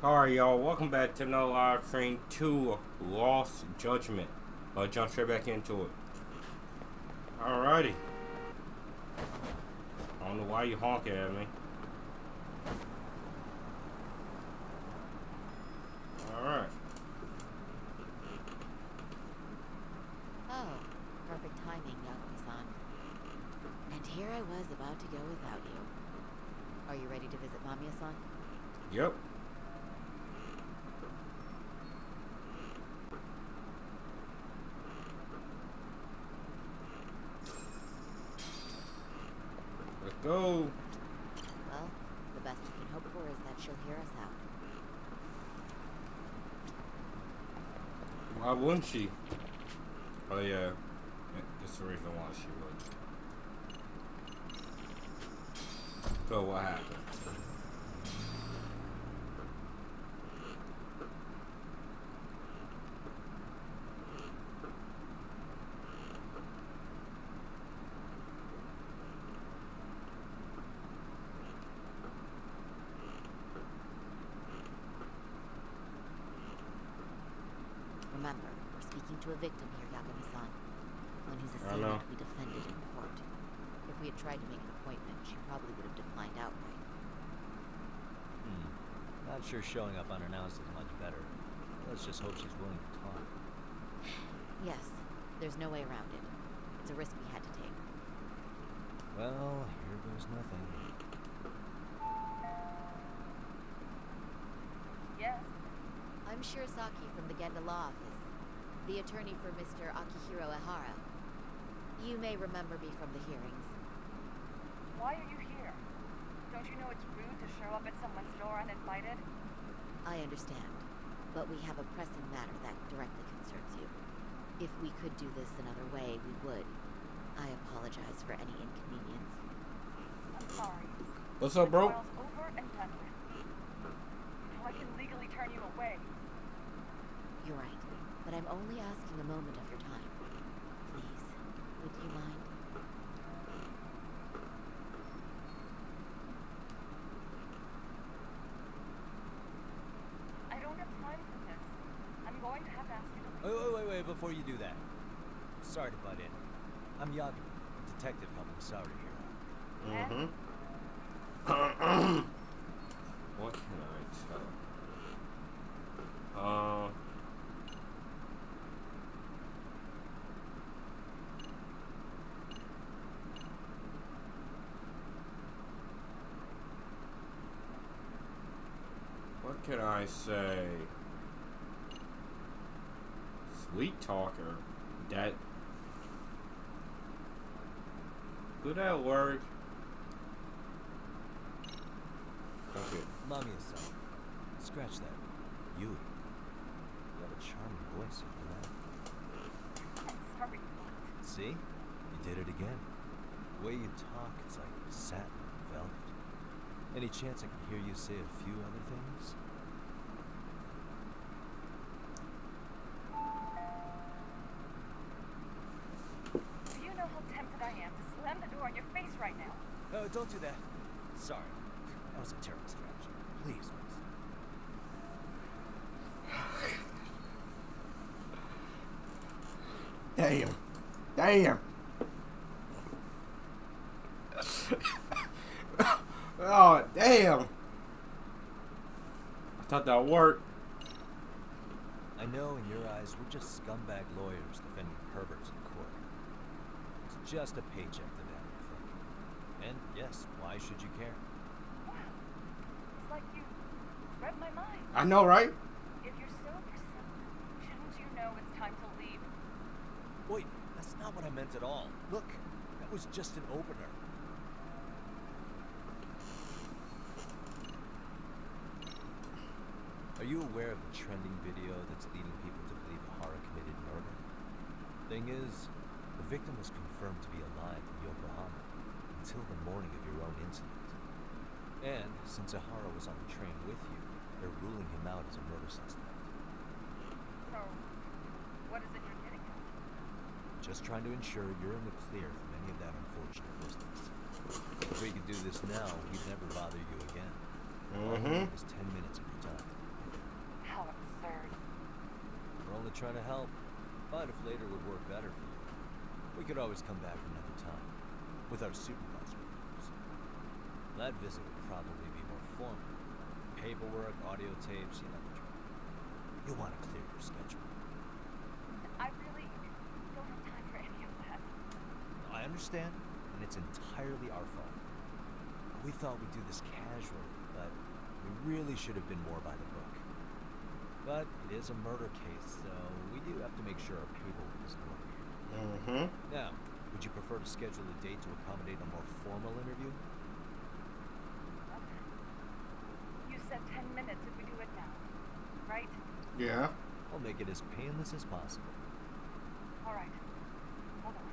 Alright, y'all. Welcome back to another live stream 2 Lost Judgment. I'll jump straight back into it. Alrighty. I don't know why you honking at me. Alright. Oh, perfect timing, Yakuza-san. And here I was about to go without you. Are you ready to visit Mamiya-san? Yep. Let's go. Well, the best we can hope for is that she'll hear us out. Why wouldn't she? Oh yeah. That's the reason why she would. So what happened? Remember, we're speaking to a victim here, Yagami-san. One whose I know. assailant we defended in court. If we had tried to make an appointment, she probably would have declined outright. Not sure showing up unannounced is much better. Let's just hope she's willing to talk. Yes, there's no way around it. It's a risk we had to take. Well, here goes nothing. Yes. I'm Shirazaki from the Genda Law Office, the attorney for Mr. Akihiro Ehara. You may remember me from the hearings. Why are you here? Don't you know it's rude to show up at someone's door uninvited? I understand, but we have a pressing matter that directly concerns you. If we could do this another way, we would. I apologize for any inconvenience. I'm sorry. What's up, bro? The trial's over and done with. You know I can legally turn you away. You're right, but I'm only asking a moment of your time. Please, would you mind? I don't have time for this. I'm going to have to ask you to leave. Wait, before you do that. Sorry to butt in. I'm Yagi, a detective helping Sauri here. Mm-hmm. What can I tell? What can I say? Sweet talker. That good at work. Okay. Mamiya-san. Scratch that. You. You have a charming voice, you know that? I'm sorry. What? See? You did it again. The way you talk, it's like satin and velvet. Any chance I can hear you say a few other things? Do you know how tempted I am to slam the door in your face right now? No, don't do that. Sorry. That was a terrible strategy. Please, miss. Damn. Damn. Oh, damn. I thought that worked. I know in your eyes we're just scumbag lawyers defending perverts in court. It's just a paycheck to them, I think. And yes, why should you care? Wow. It's like you read my mind. I know, right? If you're so persistent, shouldn't you know it's time to leave? Wait, that's not what I meant at all. Look, that was just an opener. Are you aware of the trending video that's leading people to believe Hara committed murder? Thing is, the victim was confirmed to be alive in Yokohama until the morning of your own incident. And since Ahara was on the train with you, they're ruling him out as a murder suspect. So, what is it you're getting at? Just trying to ensure you're in the clear from any of that unfortunate business. If we could do this now, we'd never bother you again. All we need is 10 minutes of your time. trying to help. But if later would work better for you, we could always come back another time. With our supervisor, of course. That visit would probably be more formal. Paperwork, audio tapes, you know the drill. You'll want to clear your schedule. I really don't have time for any of that. I understand, and it's entirely our fault. We thought we'd do this casually, but we really should have been more by the book. But it is a murder case, so we do have to make sure our paperwork is in order here. Now, would you prefer to schedule a date to accommodate a more formal interview? You said 10 minutes if we do it now, right? Yeah. I'll make it as painless as possible. All right. Hold on.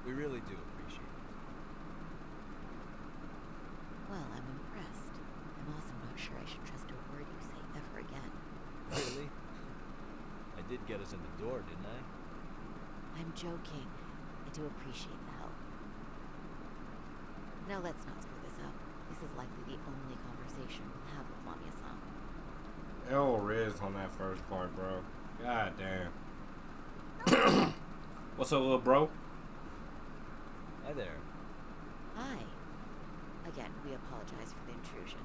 We really do appreciate it. Well, I'm impressed. I'm also not sure I should trust a word you say ever again. Really? I did get us in the door, didn't I? I'm joking. I do appreciate the help. Now let's not screw this up. This is likely the only conversation we'll have with Mamiya-san. L Riz on that first part, bro. God damn. What's up, little bro? Hi there. Hi. Again, we apologize for the intrusion.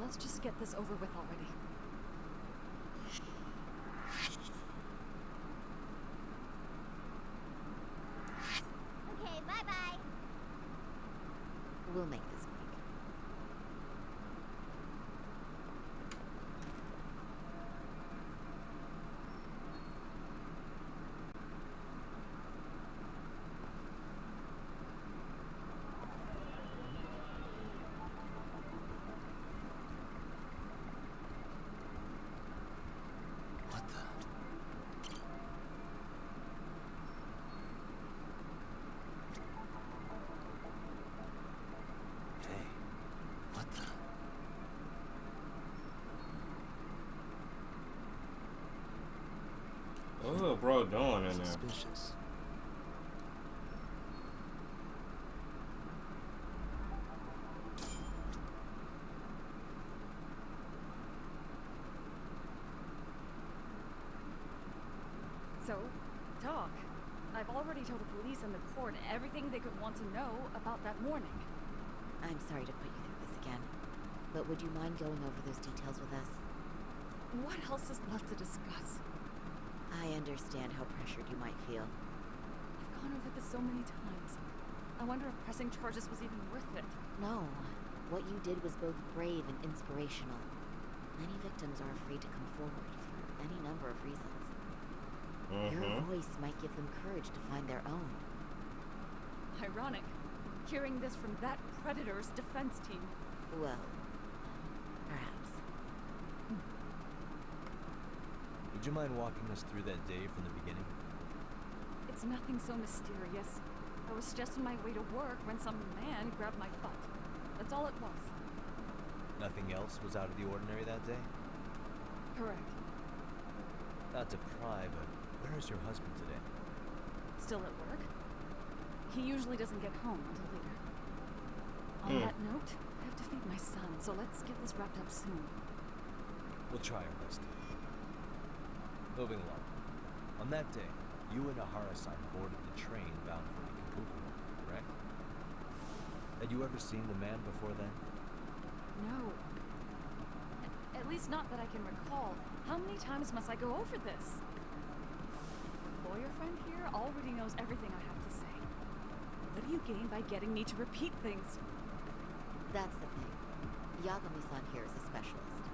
Let's just get this over with already. Okay, bye-bye. We'll make this quick. What the? Hey, what the? What's little bro doing in there? Suspicious. So, talk. I've already told the police and the court everything they could want to know about that morning. I'm sorry to put you through this again, but would you mind going over those details with us? What else is left to discuss? I understand how pressured you might feel. I've gone over this so many times. I wonder if pressing charges was even worth it. No. What you did was both brave and inspirational. Many victims are afraid to come forward for any number of reasons. Your voice might give them courage to find their own. Ironic. Hearing this from that predator's defense team. Well, perhaps. Would you mind walking us through that day from the beginning? It's nothing so mysterious. I was just on my way to work when some man grabbed my butt. That's all it was. Nothing else was out of the ordinary that day? Correct. Not to pry, but where is your husband today? Still at work? He usually doesn't get home until later. On that note, I have to feed my son, so let's get this wrapped up soon. We'll try our best. Moving along. On that day, you and Ahara-san boarded the train bound for Ikapuku, correct? Had you ever seen the man before then? No. At least not that I can recall. How many times must I go over this? The lawyer friend here already knows everything I have to say. What do you gain by getting me to repeat things? That's the thing. Yagami-san here is a specialist.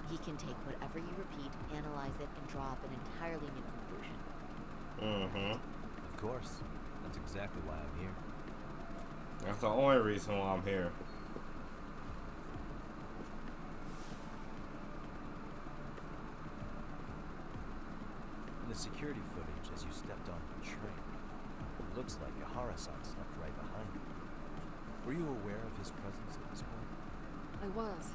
He can take whatever you repeat, analyze it, and draw up an entirely new conclusion. Of course. That's exactly why I'm here. That's the only reason why I'm here. In the security footage as you stepped onto the train, it looks like Ahara-san stepped right behind you. Were you aware of his presence at this point? I was.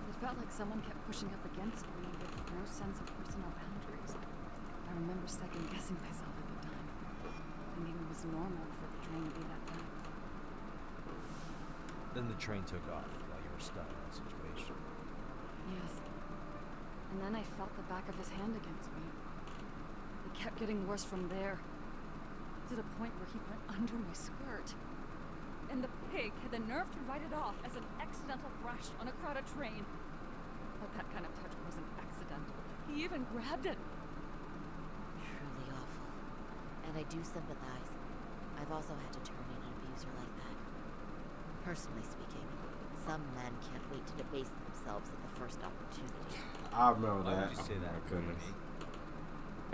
It felt like someone kept pushing up against me with no sense of personal boundaries. I remember second-guessing myself at the time, thinking it was normal for the train to be that bad. Then the train took off while you were stuck in that situation. Yes. And then then I felt the back of his hand against me. It kept getting worse from there, to the point where he went under my skirt. And the pig had the nerve to write it off as an accidental brush on a crowded train. But that kind of touch wasn't accidental. He even grabbed it. Truly awful. And I do sympathize. I've also had to turn in an abuser like that. Personally speaking, some men can't wait to debase themselves at the first opportunity. I remember Why that. would you say that? Oh,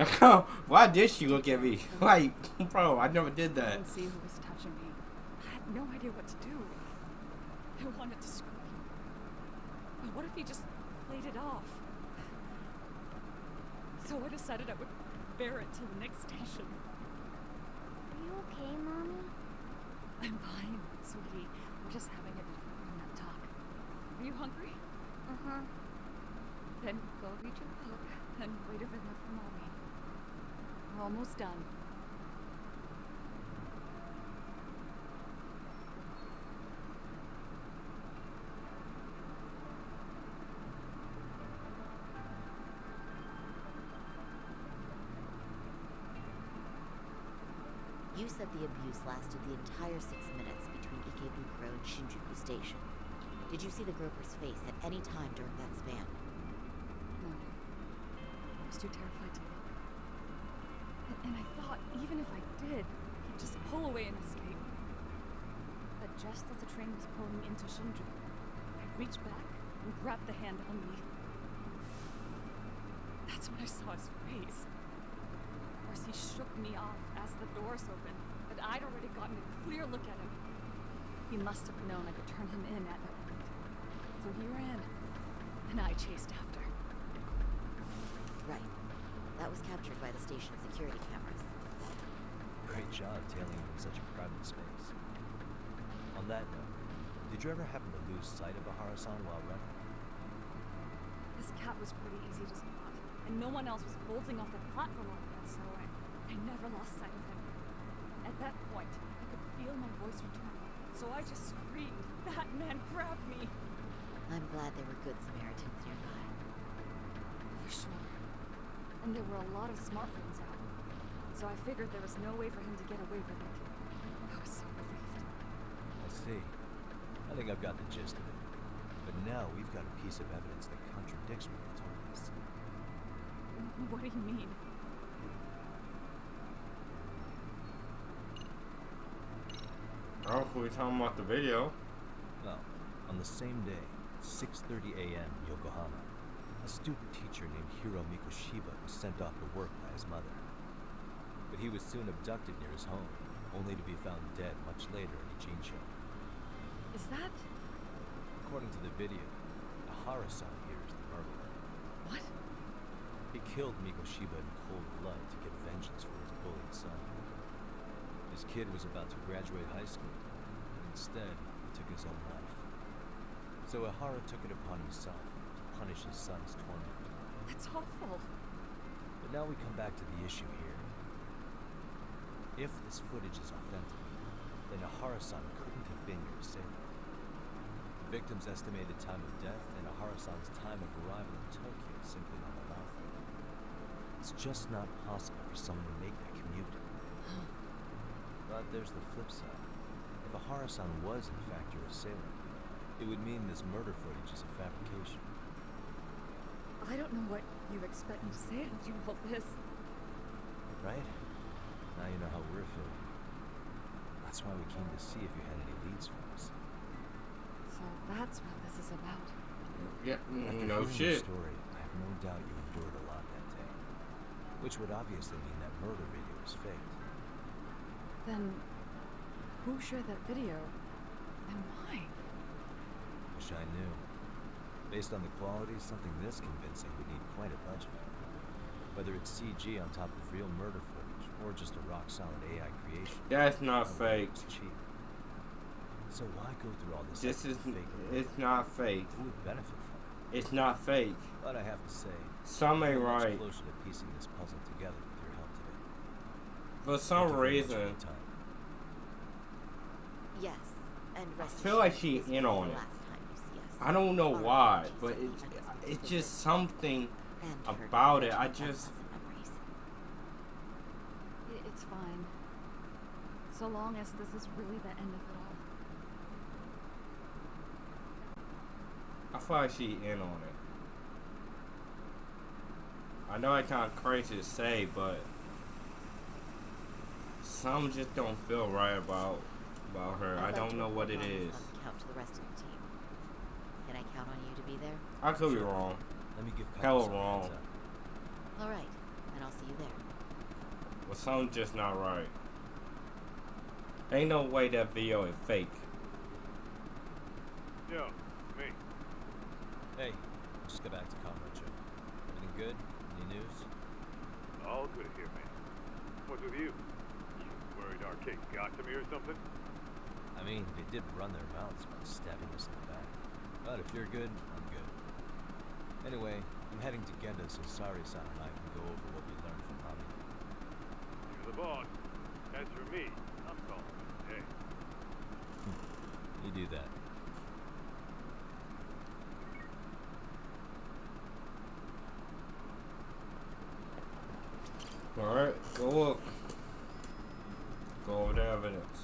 my goodness. Why did she look at me? Like, bro, I never did I that. didn't see who was touching me. I had no idea what to do. I wanted to scream. But what if he just played it off? So I decided I would bear it till the next station. Are you okay, Mommy? I'm fine, sweetie. We're just having a bit of a grown-up talk. Are you hungry? Uh-huh. Then go read your book and wait over there for Mommy. We're almost done. You said the abuse lasted the entire 6 minutes between Ikebukuro and Shinjuku Station. Did you see the groper's face at any time during that span? No. I was too terrified to look. And I thought, even if I did, he'd just pull away and escape. But just as the train was pulling into Shinjuku, I reached back and grabbed the hand on me. That's when I saw his face. Of course, he shook me off as the doors opened, but I'd already gotten a clear look at him. He must have known I could turn him in at that point. So he ran, and I chased after. Right. That was captured by the station's security cameras. Great job tailing him in such a private space. On that note, did you ever happen to lose sight of Ahara-san while running? His cat was pretty easy to spot, and no one else was bolting off the platform like that, so I never lost sight of him. At that point, I could feel my voice return, so I just screamed, "That man grabbed me!" I'm glad there were good Samaritans nearby. For sure. And there were a lot of smartphones out, so I figured there was no way for him to get away with it. I was so relieved. I see. I think I've got the gist of it. But now we've got a piece of evidence that contradicts what you told us. What do you mean? Oh, we talking about the video. Well, on the same day, 6:30 a.m. Yokohama, a student teacher named Hiro Mikoshiba was sent off to work by his mother. But he was soon abducted near his home, only to be found dead much later in Ijincho. Is that... According to the video, Ahara-san here is the murderer. what? He killed Mikoshiba in cold blood to get vengeance for his bullied son. His kid was about to graduate high school, but instead he took his own life. So Ahara took it upon himself to punish his son's torment. That's awful. But now we come back to the issue here. If this footage is authentic, then Ahara-san couldn't have been your assailant. The victim's estimated time of death and Ahara-san's time of arrival in Tokyo simply don't allow for it. It's just not possible for someone to make that commute. But there's the flip side. If Ahara-san was in fact your assailant, it would mean this murder footage is a fabrication. I don't know what you expect me to say after all this. Right? Now you know how we're feeling. That's why we came to see if you had any leads for us. So that's what this is about. Yeah, After no hearing shit. your story, I have no doubt you endured a lot that day. Which would obviously mean that murder video is faked. Then, who shared that video? And why? Wish I knew. Based on the quality, something this convincing would need quite a budget. Whether it's CG on top of real murder footage, or just a rock-solid AI creation. That's not fake. It's cheap. So why go through all this? This is, fake it's not fake. Who would benefit from it? It's not fake. But I have to say, Some ain't I'm much right. closer to piecing this puzzle together with your help today. For some Thank you very much for reason, your time. Yes, and rest feel like assured, she's this in won't on be it. the last time you see us. I don't know Our why, apologies but for the it's unexpected just something And for about it. I unpleasant just... memories. It's fine. So long as this is really the end of it all. I feel like she in on it. I know it's kind of crazy to say, but something just don't feel right about her. I don't know what it is. Count to the rest of the team. Can I count on you to be there? I could be wrong. Let me give Hell Kaiser some wrong. heads up. All right, then I'll see you there. But something's just not right. Ain't no way that video is fake. Yo, me. Hey, just got back to Comrade Joe. Everything good? Any news? All good here, man. What's with you? You worried our case got to me or something? I mean, they did run their mouths by stabbing us in the back. But if you're good, I'm good. Anyway, I'm heading to Genda so Sari-san and I can go over what we learned from Hami. You're the boss. As for me, I'm calling it a day. You do that. Alright, go up. Go over the evidence.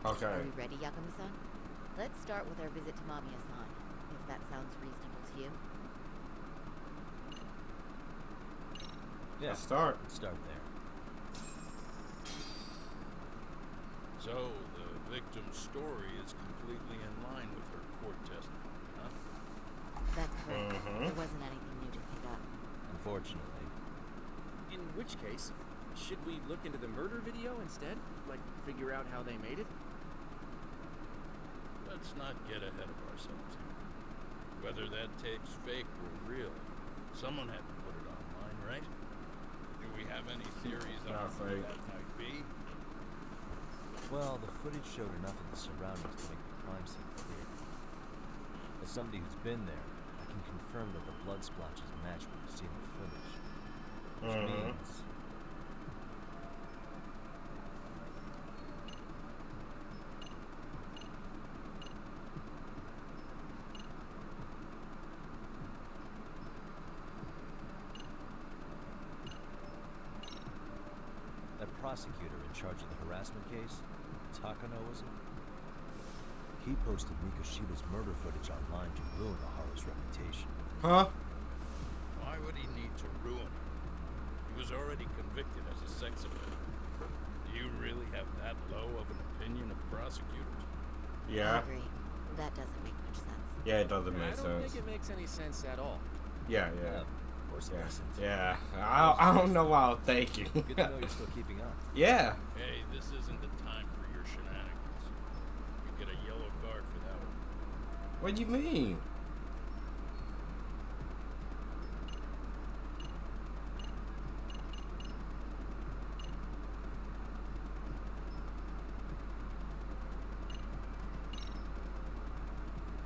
Okay. Are we ready, Yakuma-san? Let's start with our visit to Mamiya-san, if that sounds reasonable to you. Yeah, Let's start. let's start there. So, the victim's story is completely in line with her court testimony, huh? That's correct. Mhm. There wasn't anything new to pick up. Unfortunately. In which case, should we look into the murder video instead? Like, figure out how they made it? Let's not get ahead of ourselves here. Whether that tape's fake or real, someone had to put it online, right? Do we have any theories on Not who fake. that might be? Well, the footage showed enough of the surroundings to make the crime scene clear. As somebody who's been there, I can confirm that the blood splotches match what you see in the footage. Which means... that prosecutor in charge of the harassment case, Takano, was it? He posted Mikoshiba's murder footage online to ruin Ahara's reputation. Huh? Why would he need to ruin it? He was already convicted as a sex offender. Do you really have that low of an opinion of prosecutors? I Yeah. agree. That doesn't make much sense. Yeah, it doesn't I make don't sense. think it makes any sense at all. Yeah, Yeah, yeah. of course it Yeah. makes sense. Yeah. I don't know why I was thinking. Good to know you're still keeping up. Yeah. Hey, this isn't the time for your shenanigans. You get a yellow card for that one. What do you mean?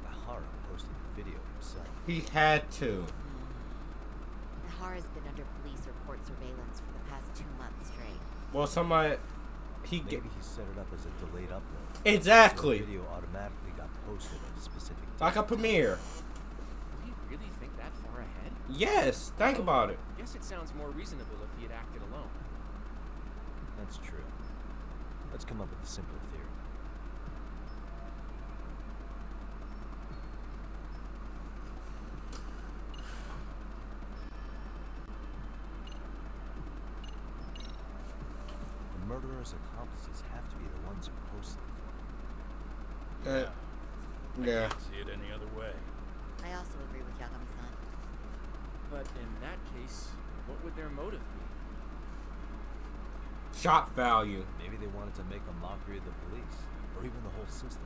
Ahara posted the video himself. He had to. Ahara's been under police or court surveillance for the past 2 months straight. Well, somebody... He Maybe get... he set it up as a delayed upload. Exactly. The video automatically got posted at a specific date. Like a premiere. Do you really think that far ahead? Yes. Think about it. Guess it sounds more reasonable if he had acted alone. That's true. Let's come up with a simpler theory. The murderer's accomplices have to be the ones who posted it. Yeah. Can't see it any other way. I also agree with Yagami-san. But in that case, what would their motive be? Shock value. Maybe they wanted to make a mockery of the police, or even the whole system.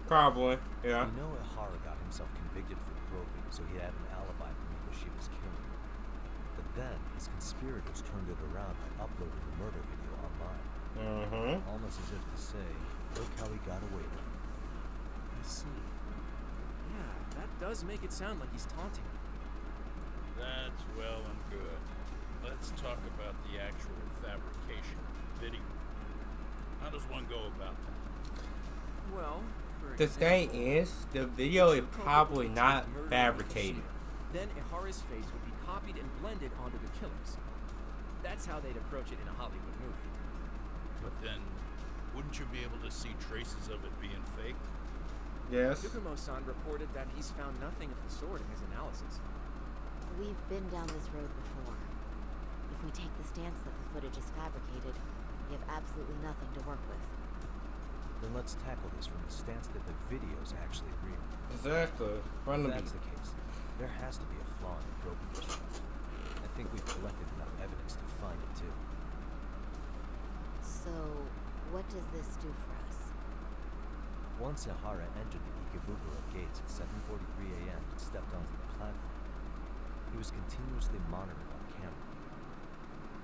Probably. Yeah. You know Ihara got himself convicted for groping, so he had an alibi for Mikoshiba's killing. But then, his conspirators turned it around by uploading the murder video online. Mm-hmm. Almost almost as if to say, look how he got away with it. I see. Yeah, that does make it sound like he's taunting me. That's well and good. Let's talk about the actual fabrication of the video. How does one go about that? Well, for The thing example, is, the video is true culprit probably would not take murder fabricated. Mikushima. Then Ihara's face would be copied and blended onto the killers. That's how they'd approach it in a Hollywood movie. But then, wouldn't you be able to see traces of it being faked? Yes. Yukumo-san reported that he's found nothing of the sort in his analysis. We've been down this road before. If we take the stance that the footage is fabricated, we have absolutely nothing to work with. Then let's tackle this from the stance that the video's actually real. Exactly. If that's the case, there has to be a flaw in the probe response. I think we've collected enough evidence to find it too. So, what does this do for us? Once Ihara entered the Ikebukuro gates at 7:43 a.m. and stepped onto the platform, he was continuously monitored on camera.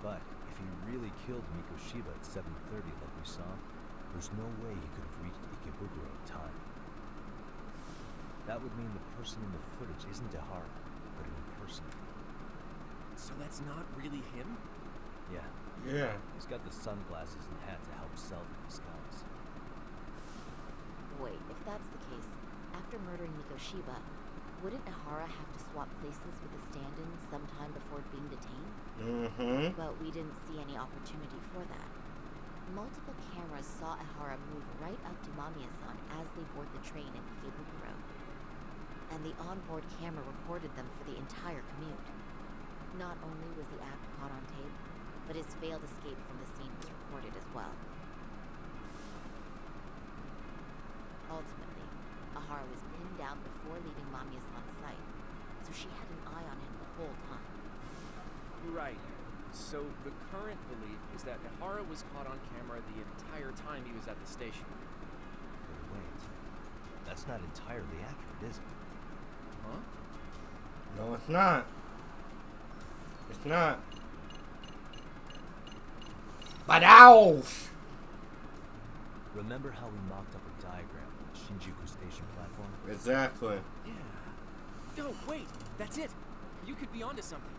But if he really killed Mikoshima at 7:30 like we saw, there's no way he could have reached Ikebukuro in time. That would mean the person in the footage isn't Ihara, but an impersonator. So that's not really him? Yeah, Yeah. he's got the sunglasses and hat to help sell the disguise. Wait, if that's the case, after murdering Mikoshiba, wouldn't Ihara have to swap places with the stand-in sometime before being detained? Mm-hmm. But we didn't see any opportunity for that. Multiple cameras saw Ihara move right up to Mamiya-san as they board the train in Ikebukuro. And the onboard camera recorded them for the entire commute. Not only was the act caught on tape, but his failed escape from the scene was recorded as well. Ultimately, Ihara was pinned down before leaving Mamiya-san's sight, so she had an eye on him the whole time. Right. So the current belief is that Ihara was caught on camera the entire time he was at the station. But wait, that's not entirely accurate, is it? Huh? No, it's not. It's not. But ouch! Remember how we mocked up a diagram of the Shinjuku station platform? Exactly. Yeah. No, wait, that's it. You could be onto something.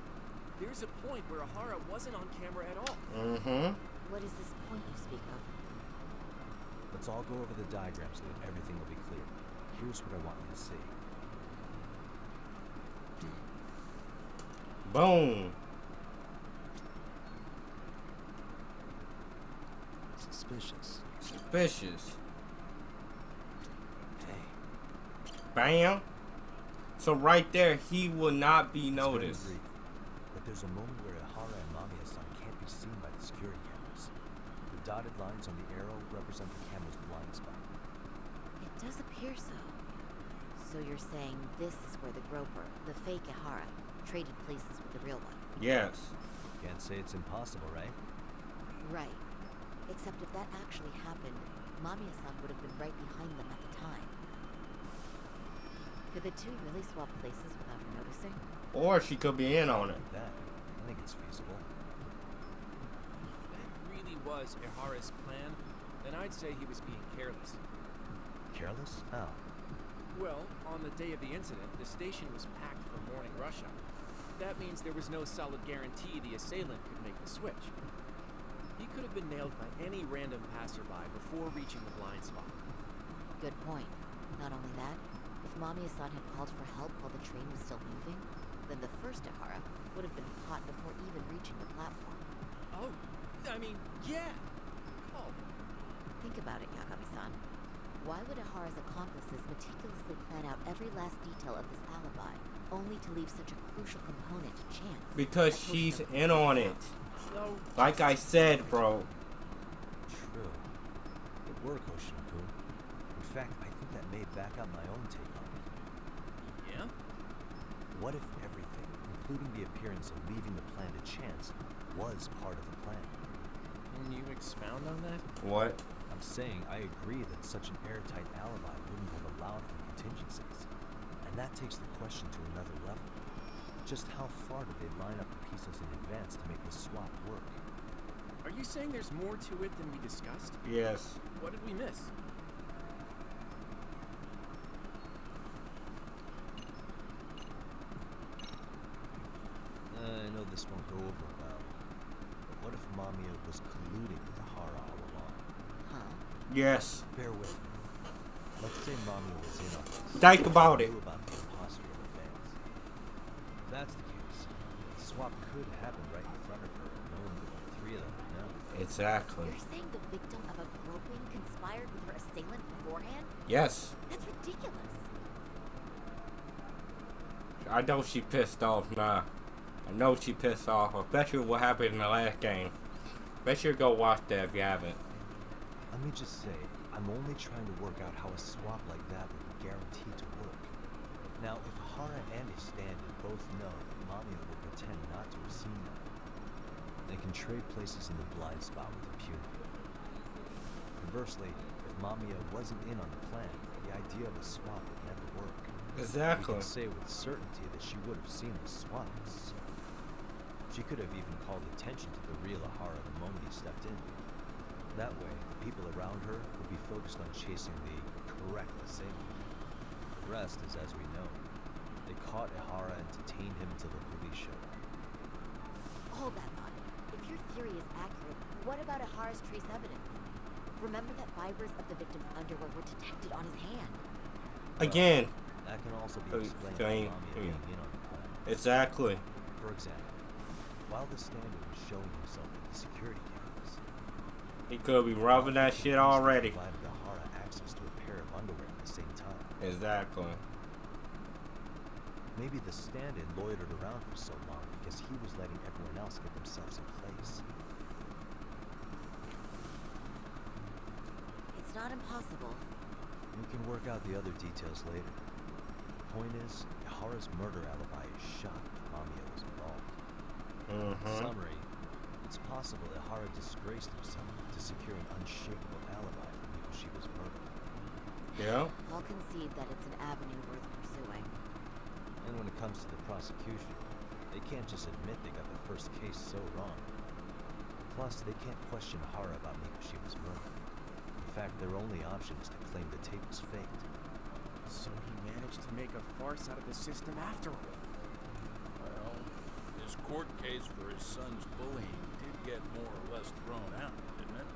There's a point where Ihara wasn't on camera at all. Mm-hmm. What is this point you speak of? Let's all go over the diagram so that everything will be clear. Here's what I want you to see. Boom. Suspicious. Suspicious. Hey, Bam. So right there, he will not be it's very noticed. brief, but there's a moment where Ihara and Mamiya-san can't be seen by the security cameras. The dotted lines on the arrow represent the camera's blind spot. It does appear so. So you're saying this is where the groper, the fake Ihara, traded places with the real one? Yes. Can't say it's impossible, right? Right. Except if that actually happened, Mamiya-san would have been right behind them at the time. Could the two really swap places without her noticing? Or she could be in on it. Like that, I think it's feasible. If that really was Ihara's plan, then I'd say he was being careless. Careless? How? Well, on the day of the incident, the station was packed for morning rush hour. That means there was no solid guarantee the assailant could make the switch. He could have been nailed by any random passerby before reaching the blind spot. Good point. Not only that, if Mamiya-san had called for help while the train was still moving, then the first Ihara would have been caught before even reaching the platform. Oh, I mean, yeah. Oh, Think about it, Yakami-san. Why would Ihara's accomplices meticulously plan out every last detail of this alibi, only to leave such a crucial component to chance? Because As she's Hoshino in on it. no. Like I said, bro. True. Good work, Hoshino-kun. In fact, I think that may back up my own take on it. Yeah? What if everything, including the appearance of leaving the plan to chance, was part of the plan? Can you expound on that? What? I'm saying I agree that such an airtight alibi wouldn't have allowed for contingencies. And that takes the question to another level. Just how far did they line up the pieces in advance to make the swap work? Are you saying there's more to it than we discussed? Yes. What did we miss? I know this won't go over well, but what if Mamiya was colluding with Hara all along? Huh? Yes. Bear with me. Let's say Mamiya was in on this. Think about it. Knew about the imposter in advance. If that's the case, the swap could happen right in front of her, knowing that the three of them would know. Exactly. You're saying the victim of a groping conspired with her assailant beforehand? Yes. That's ridiculous. I know she pissed off now. I know she pissed off. I bet you what happened in the last game. Bet you go watch that if you haven't. Let me just say, I'm only trying to work out how a swap like that would be guaranteed to work. Now, if Hara and his stand-in both know that Mamiya will pretend not to have seen them, they can trade places in the blind spot with impunity. Conversely, if Mamiya wasn't in on the plan, the idea of a swap would never work. Exactly. We can say with certainty that she would have seen the swaps. She could have even called attention to the real Hara the moment he stepped in. That way, the people around her would be focused on chasing the correct assailant. The rest is as we know. They caught Ihara and detained him until the police showed up. Hold that thought. If your theory is accurate, what about Ahara's trace evidence? Remember that fibers of the victim's underwear were detected on his hand. Again. That can also be explained by Mamiya being in on the plan. Exactly. For example, while the stand-in was showing himself at the security cameras, He could be rubbing that shit already. provided Ihara access to a pair of underwear at the same time. Exactly. Maybe the stand-in loitered around for so long because he was letting everyone else get themselves in place. It's not impossible. We can work out the other details later. The point is, Ihara's murder alibi is shot if Mamiya was involved. In summary, it's possible Ihara disgraced himself to secure an unshakable alibi for Mikoshiba's murder. Yeah. I'll concede that it's an avenue worth pursuing. And when it comes to the prosecution, they can't just admit they got the first case so wrong. Plus, they can't question Ihara about Mikoshiba's murder. In fact, their only option is to claim the tape was faked. So he managed to make a farce out of the system after all. Well, his court case for his son's bullying did get more or less thrown out, didn't it?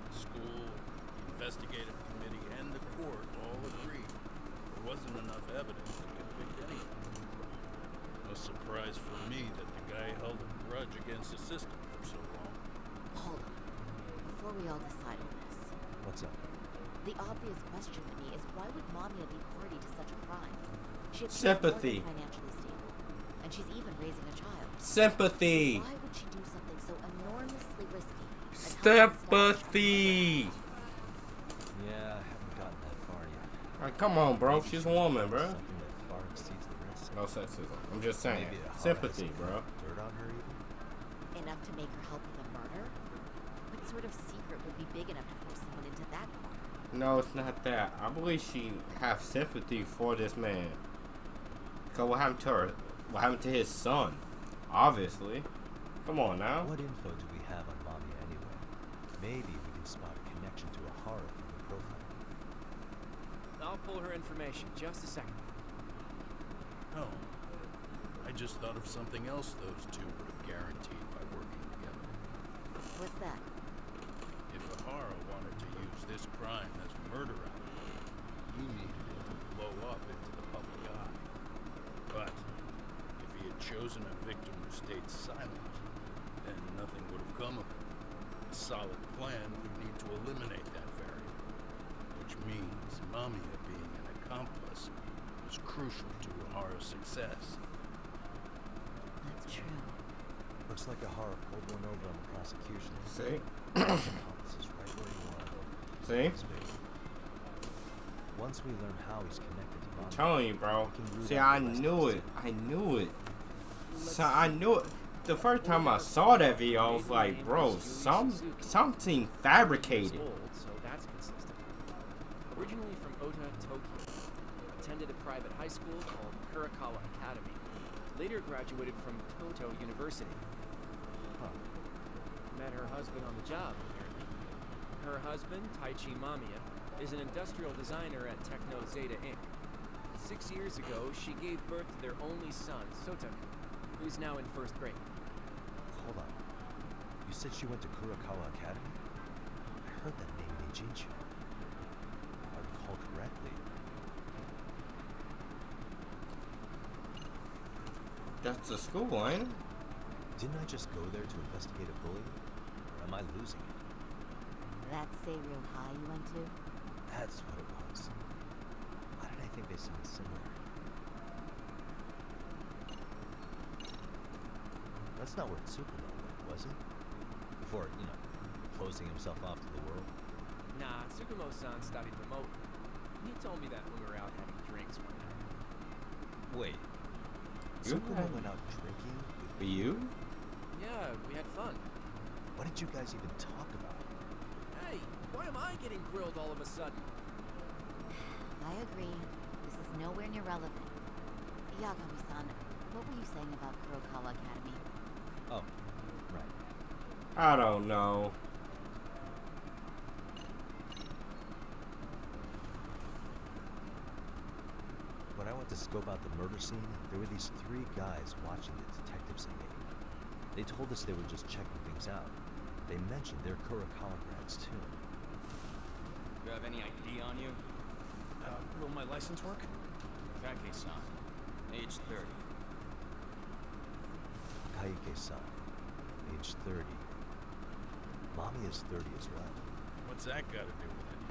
The school, the investigative committee, and the court all agreed there wasn't enough evidence to convict anyone. No surprise for me that the guy held a grudge against the system for so long. Hold on. Before we all decide on this, What's up? the obvious question to me is why would Mamiya be party to such a crime? She appears Sympathy. more than financially stable, and she's even raising a child. Sympathy. Why would she do something so enormously risky? as helping Sympathy. Yeah, I haven't gotten that far yet. Like, come on, bro. She's a woman, bro. Something that far exceeds the risk. No sexism. I'm just saying. Maybe Ihara has Sympathy, some bro. dirt on her even? Enough to make her help with a murder? What sort of secret would be big enough to force someone into that corner? No, it's not that. I believe she has sympathy for this man. Cause what happened to her? What happened to his son? Obviously. Come on now. What info do we have on Mamiya anyway? Maybe we can spot a connection to Ihara from the profile. I'll pull her information. Just a second. Oh, I just thought of something else those two would have guaranteed by working together. What's that? If Ihara wanted to use this crime as a murder alibi, he needed it to blow up into the public eye. But if he had chosen a victim who stayed silent, then nothing would have come of it. A solid plan would need to eliminate that variable, which means Mamiya being an accomplice was crucial to Ihara's success. That's true. Looks like Ihara pulled one over on the prosecution. See? This is right where you want. See? It's big. Once we learn how he's connected to I'm Mamiya, telling you, bro. we can root See, out I the rest of knew the it. system. I knew it. So I knew it. The first time I saw that video, I was like, bro, something fabricated. Old, so that's consistent. Originally from Ota, Tokyo. Attended a private high school called Kurakawa Academy. Later graduated from Toto University. Huh. met her husband on the job, apparently. Her husband, Taichi Mamiya, is an industrial designer at Techno Zeta Inc. 6 years ago, she gave birth to their only son, Sotaku, who's now in first grade. Hold on. You said she went to Kurakawa Academy? I heard that name in Ijinchu. If I recall correctly. That's the school, ain't it? Didn't I just go there to investigate a bully? Or am I losing it? That Seiryo High you went to? That's what it was. Why did I think they sound similar? That's not where Tsukumo went, was it? Before, closing himself off to the world? Nah, Tsukumo-san studied remote. He told me that when we were out having drinks one night. Wait. You Tsukumo went out drinking? For you? Yeah, we had fun. What did you guys even talk about? Hey, why am I getting grilled all of a sudden? I agree. This is nowhere near relevant. Yagami-san, what were you saying about Kurokawa Academy? Oh, right. I don't know. When I went to scope out the murder scene, there were these 3 guys watching the detectives and me. They told us they were just checking things out. They mentioned they're Kurokawa grads too. You have any ID on you? Will my license work? Kake-san, age 30. Kaike-san, age 30. Mommy is 30 as well. What's that got to do with it?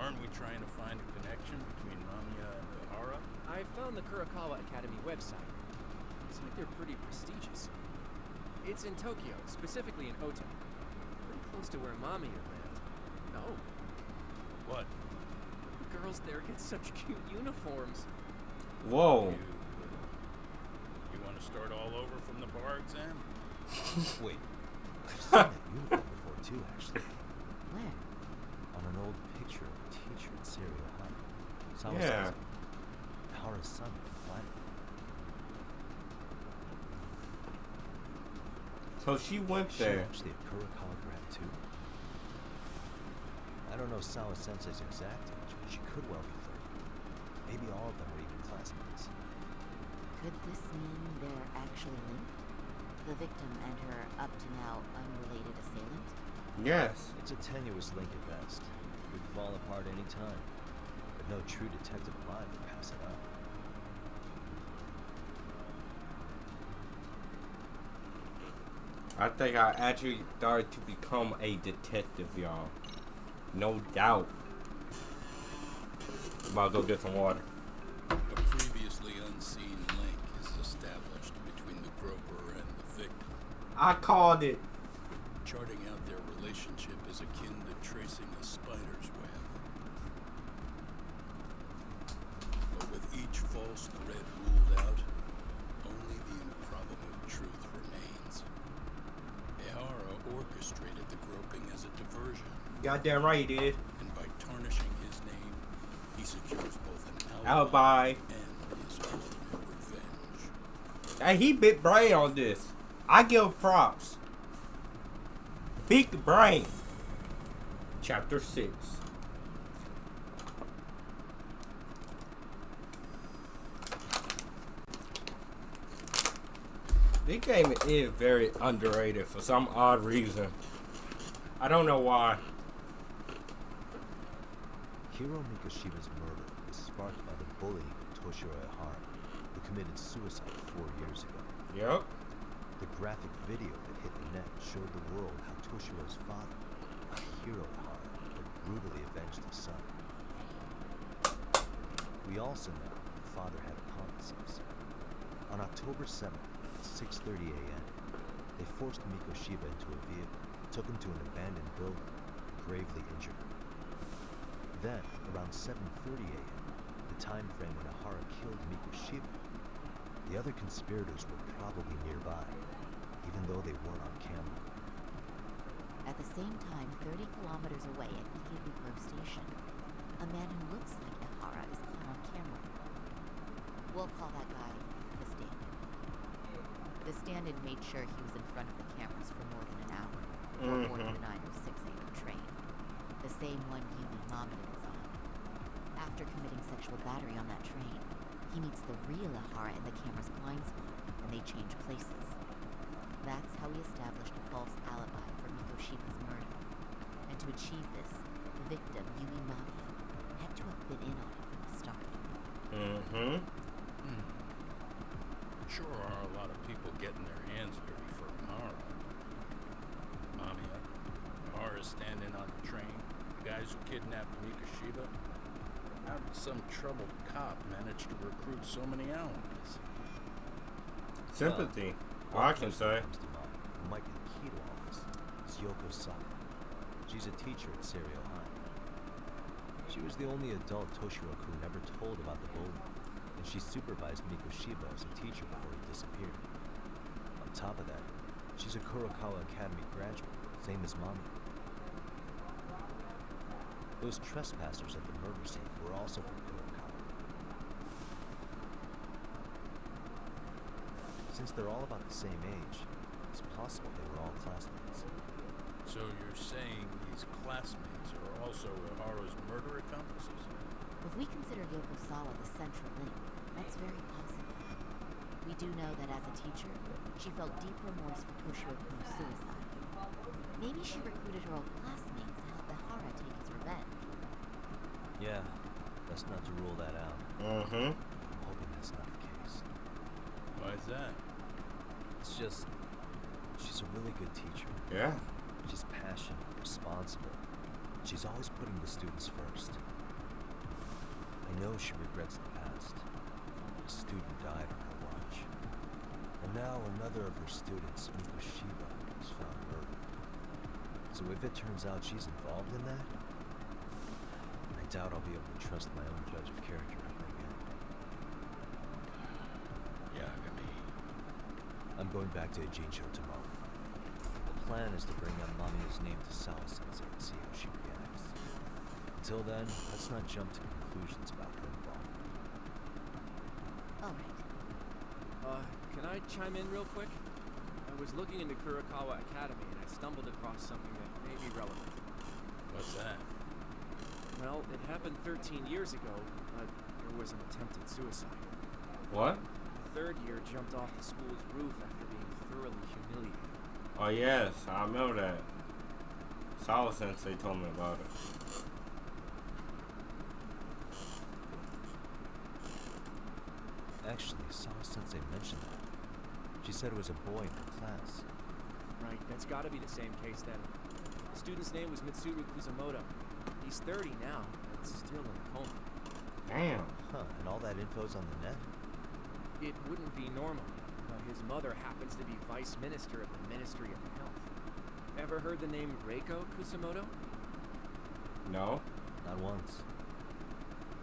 Aren't we trying to find a connection between Mamiya and Ohara? I found the Kurokawa Academy website. Looks like they're pretty prestigious. It's in Tokyo, specifically in Ota. Pretty close to where Mamiya lived. No. What? The girls there get such cute uniforms. Whoa. You want to start all over from the bar exam? Wait, I've seen that uniform before too, actually. Where? On an old picture of a teacher at Seiryo High. Yeah. Hara's son can find it. So she went Is she there. actually a Kurokawa grad too? I don't know Sawa Sensei's exact age, but she could well be 30. Maybe all of them are even classmates. Could this mean they're actually linked? The victim and her up to now unrelated assailant? Yes. It's a tenuous link at best. Could fall apart any time. But no true detective alive would pass it up. I think I actually started to become a detective, y'all. No doubt. I'm about to go get some water. A previously unseen link is established between the groper and the victim. I called it. Charting out their relationship is akin to tracing a spider's web. But with each false thread ruled out, only the improbable truth remains. Ehara orchestrated the groping as a diversion. Goddamn right he did. And by tarnishing his name, he secures both an Alibi. and his ultimate revenge. Hey, he bit brain on this. I give him props. Big brain. Chapter 6. This game is very underrated for some odd reason. I don't know why. Hiro Mikoshiba's murder was sparked by the bully Toshiro Ehara, who committed suicide 4 years ago. Yep. The graphic video that hit the net showed the world how Toshiro's father, Hiro Ehara, had brutally avenged his son. We also know the father had accomplices. On October 7th, at 6:30 a.m., they forced Mikoshiba into a vehicle, took him to an abandoned building, and gravely injured him. Then, around 7:30 a.m., the time frame when Ehara killed Mikoshiba, the other conspirators were probably nearby, even though they weren't on camera. At the same time, 30 kilometers away at Ikebukuro Station, a man who looks like Ehara is caught on camera. We'll call that guy the Stand. The stand-in made sure he was in front of the cameras for more than an hour, or more than the 9 or 6 a.m. train. The same one Yumi Mamada was on. After committing sexual battery on that train, he meets the real Ahara in the camera's blind spot, and they change places. That's how he established a false alibi for Mikoshiba's murder. And to achieve this, the victim, Yumi Mami, had to have been in on it from the start. Sure are a lot of people getting their hands dirty for Ahara. Mamiya, Ahara standing on the train, the guys who kidnapped Mikoshiba. How did some troubled cop manage to recruit so many allies? Sympathy. I can say. Who might be the key to all this is Yoko Sawa. She's a teacher at Serio High. She was the only adult Toshiro-kun ever told about the bullying, and she supervised Mikoshiba as a teacher before he disappeared. On top of that, she's a Kurokawa Academy graduate, same as Mami. Those trespassers at the murder scene were also from Kurokawa. Since they're all about the same age, it's possible they were all classmates. So you're saying these classmates are also Ahara's murder accomplices? If we consider Yoko Sawa the central link, that's very possible. We do know that as a teacher, she felt deep remorse for Toshiro-kun's suicide. Maybe she recruited her old classmates to help Ahara take his revenge. Yeah, best not to rule that out. Mm-hmm. I'm hoping that's not the case. Why's that? It's just, she's a really good teacher. Yeah. She's passionate, responsible. She's always putting the students first. I know she regrets the past. A student died on her watch. And now another of her students, Mikoshiba, was found murdered. So if it turns out she's involved in that, I doubt I'll be able to trust my own judge of character ever again. Yagami. I'm going back to Ijincho tomorrow. The plan is to bring up Mamiya's name to Sawa-sensei and see how she reacts. Until then, let's not jump to conclusions about her involvement. Alright. Can I chime in real quick? I was looking into Kurokawa Academy and I stumbled across something that may be relevant. What's that? Well, it happened 13 years ago, but there was an attempted suicide. What? The third year jumped off the school's roof after being thoroughly humiliated. Oh yes, I remember that. Sawa-sensei told me about it. Actually, Sawa-sensei mentioned that. She said it was a boy in her class. Right, that's gotta be the same case then. The student's name was Mitsuru Kusamoto. He's 30 now, but still in a coma. Damn. Huh, and all that info's on the net? It wouldn't be normal, but his mother happens to be vice minister of the Ministry of Health. Ever heard the name Reiko Kusamoto? No. Not once.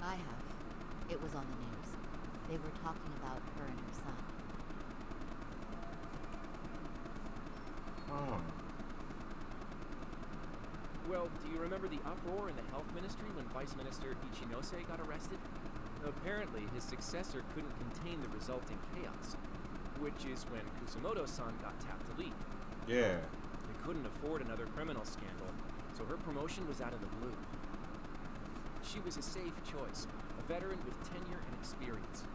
I have. It was on the news. They were talking about her and her son. Oh. Well, do you remember the uproar in the health ministry when Vice Minister Ichinose got arrested? Apparently, his successor couldn't contain the resulting chaos, which is when Kusamoto-san got tapped to lead. Yeah. They couldn't afford another criminal scandal, so her promotion was out of the blue. She was a safe choice, a veteran with tenure and experience.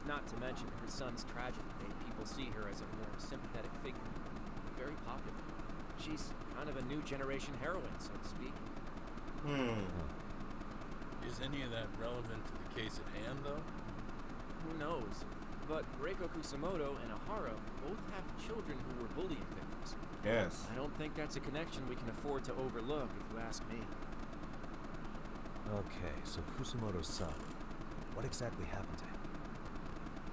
Not to mention, her son's tragedy made people see her as a more sympathetic figure. Very popular. She's kind of a new generation heroine, so to speak. Is any of that relevant to the case at hand, though? Who knows? But Reiko Kusamoto and Ahara both have children who were bullying victims. Yes. I don't think that's a connection we can afford to overlook, if you ask me. Okay, so Kusamoto's son. What exactly happened to him?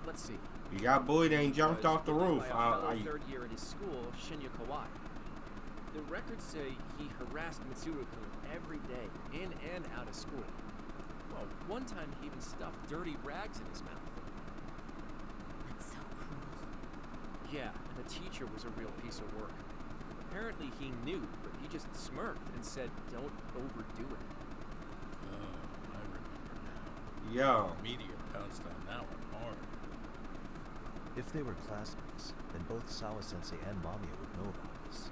Let's see. You got bullied and jumped off the roof. By a fellow third year at his school, Shinya Kawai. The records say he harassed Mitsuru-kun every day, in and out of school. Well, one time he even stuffed dirty rags in his mouth. That's so cruel. Yeah, and the teacher was a real piece of work. Apparently he knew, but he just smirked and said, "Don't overdo it." Oh, I remember now. Yo. The media pounced on that one hard. If they were classmates, then both Sawa-sensei and Mamiya would know about this.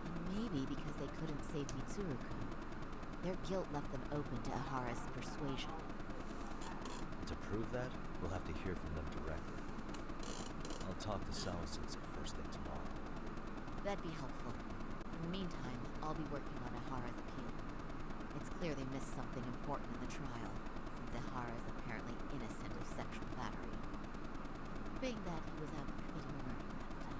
And maybe because they couldn't save Mitsuru-kun, their guilt left them open to Ahara's persuasion. To prove that, we'll have to hear from them directly. I'll talk to Sawa-sensei first thing tomorrow. That'd be helpful. In the meantime, I'll be working on Ahara's appeal. It's clear they missed something important in the trial, since Ahara is apparently innocent of sexual battery. Being that he was out committing murder at the time.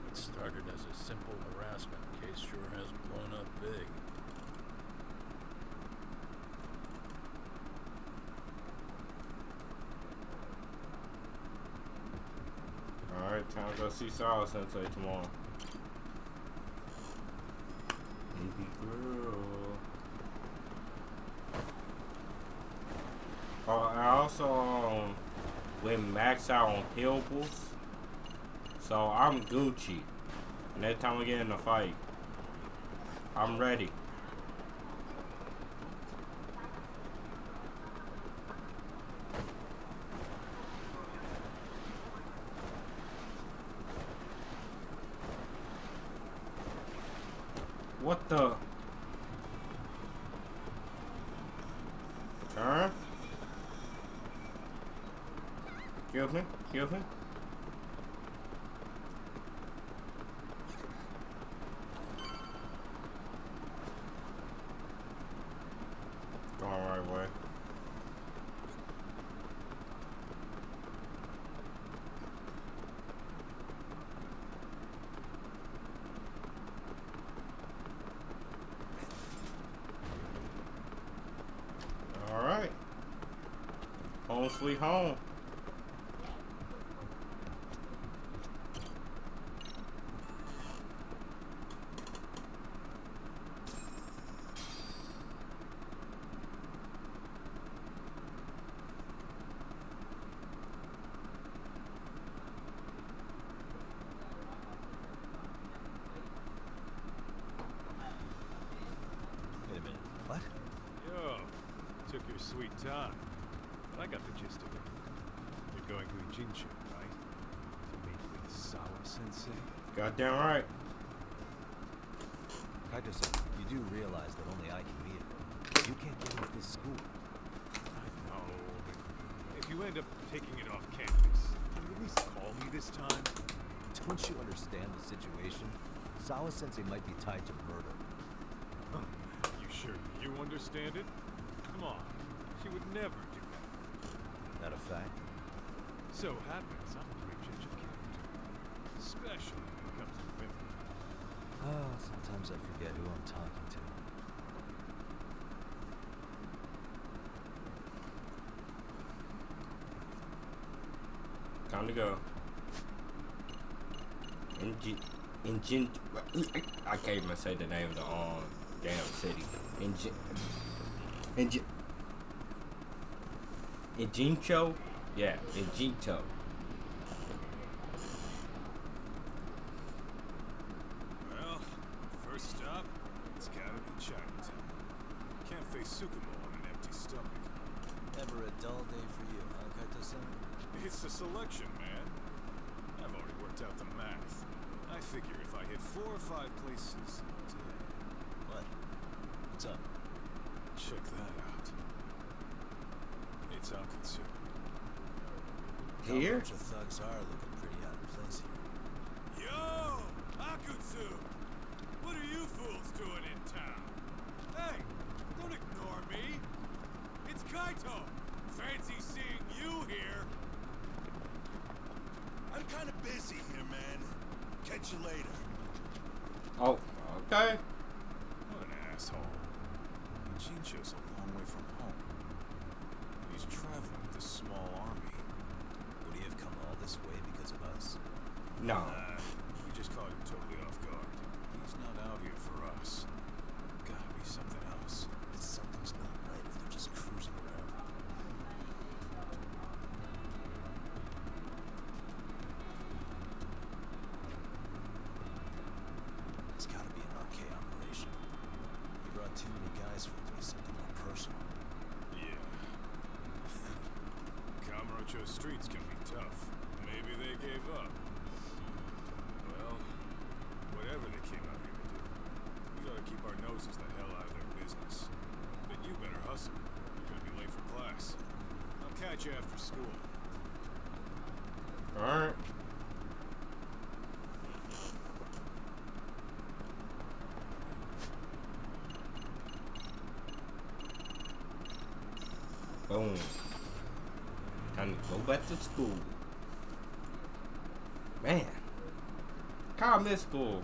What started as a simple harassment case sure has blown up big. Alright, time to go see Sawa-sensei tomorrow. Baby girl. Oh, I also went max out on healables. So I'm Gucci. Next time we get in a fight, I'm ready. What the? Turn? Kill me? Kill me? Going the right way. Alright. Home sweet home. Wait a minute. What? Yo, took your sweet time. But I got the gist of it. You're going to Ijincho, right? To meet with Sawa-sensei? Goddamn right. Kaito-san, you do realize that only I can meet her. You can't get into this school. I know, but if you end up taking it off campus, can you at least call me this time? Don't you understand the situation? Sawa-sensei might be tied to murder. You sure you understand it? Come on, she would never do that. Not a fact. So happens I'm a great judge of character, especially when it comes to women. Oh, sometimes I forget who I'm talking to. Time to go. I can't even say the name of the damn city. Ijincho? Yeah, Ijincho. Well, first stop, it's gotta be Chinatown. Can't face Sukumo on an empty stomach. Never a dull day for you, huh, Kaito-san? It's a selection, man. I've already worked out the math. I figure if I hit 4 or 5 places a day. What? What's up? Check that out. It's Akutsu. Here? A bunch of thugs are looking pretty out of place here. Yo! Akutsu! What are you fools doing in town? Hey! Don't ignore me! It's Kaito! Fancy seeing you here! I'm kind of busy here, man. Catch you later. Oh, okay. What an asshole. Ijincho's a long way from home. He's traveling with a small army. Would he have come all this way because of us? No. We just caught him totally off guard. He's not out here for us. Gotta be something else. Something's not right if they're just cruising around. It's gotta be an RK operation. He brought too many guys for it to be something more personal. Yeah. Kamurocho streets can be tough. Maybe they gave up. Well, whatever they came out here to do, we gotta keep our noses the hell out of their business. But you better hustle. You're gonna be late for class. I'll catch you after school. Alright. Boom. Time to go back to school. Man. Kinda miss school.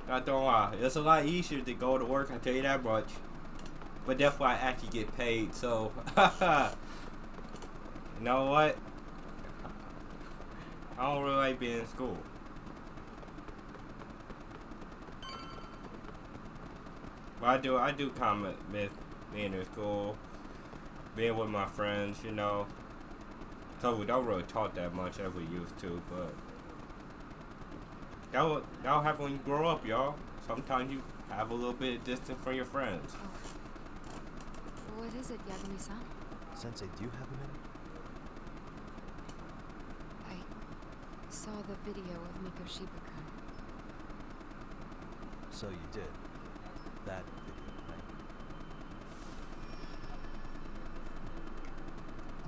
Not gonna lie. It's a lot easier to go to work, I tell you that much. But that's why I actually get paid, so you know what? I don't really like being in school. But I do kind of miss being in school, being with my friends, you know. So we don't really talk that much as we used to, but that'll happen when you grow up, y'all. Sometimes you have a little bit of distance from your friends. Oh. What is it, Yagami-san? Sensei, do you have a minute? I saw the video of Mikoshiba-kun. So you did. That video, right?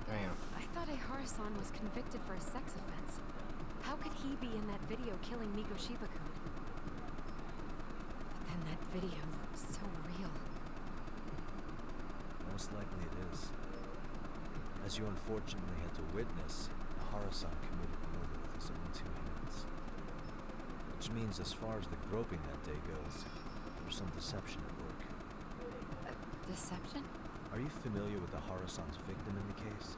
Damn. I thought Ehara-san was convicted for a sex offense. How could he be in that video killing Mikoshiba-kun? But then that video looked so real. Most likely it is. As you unfortunately had to witness, Ehara-san committed murder with his own two hands. Which means as far as the groping that day goes, there's some deception at work. Deception? Are you familiar with Ehara-san's victim in the case?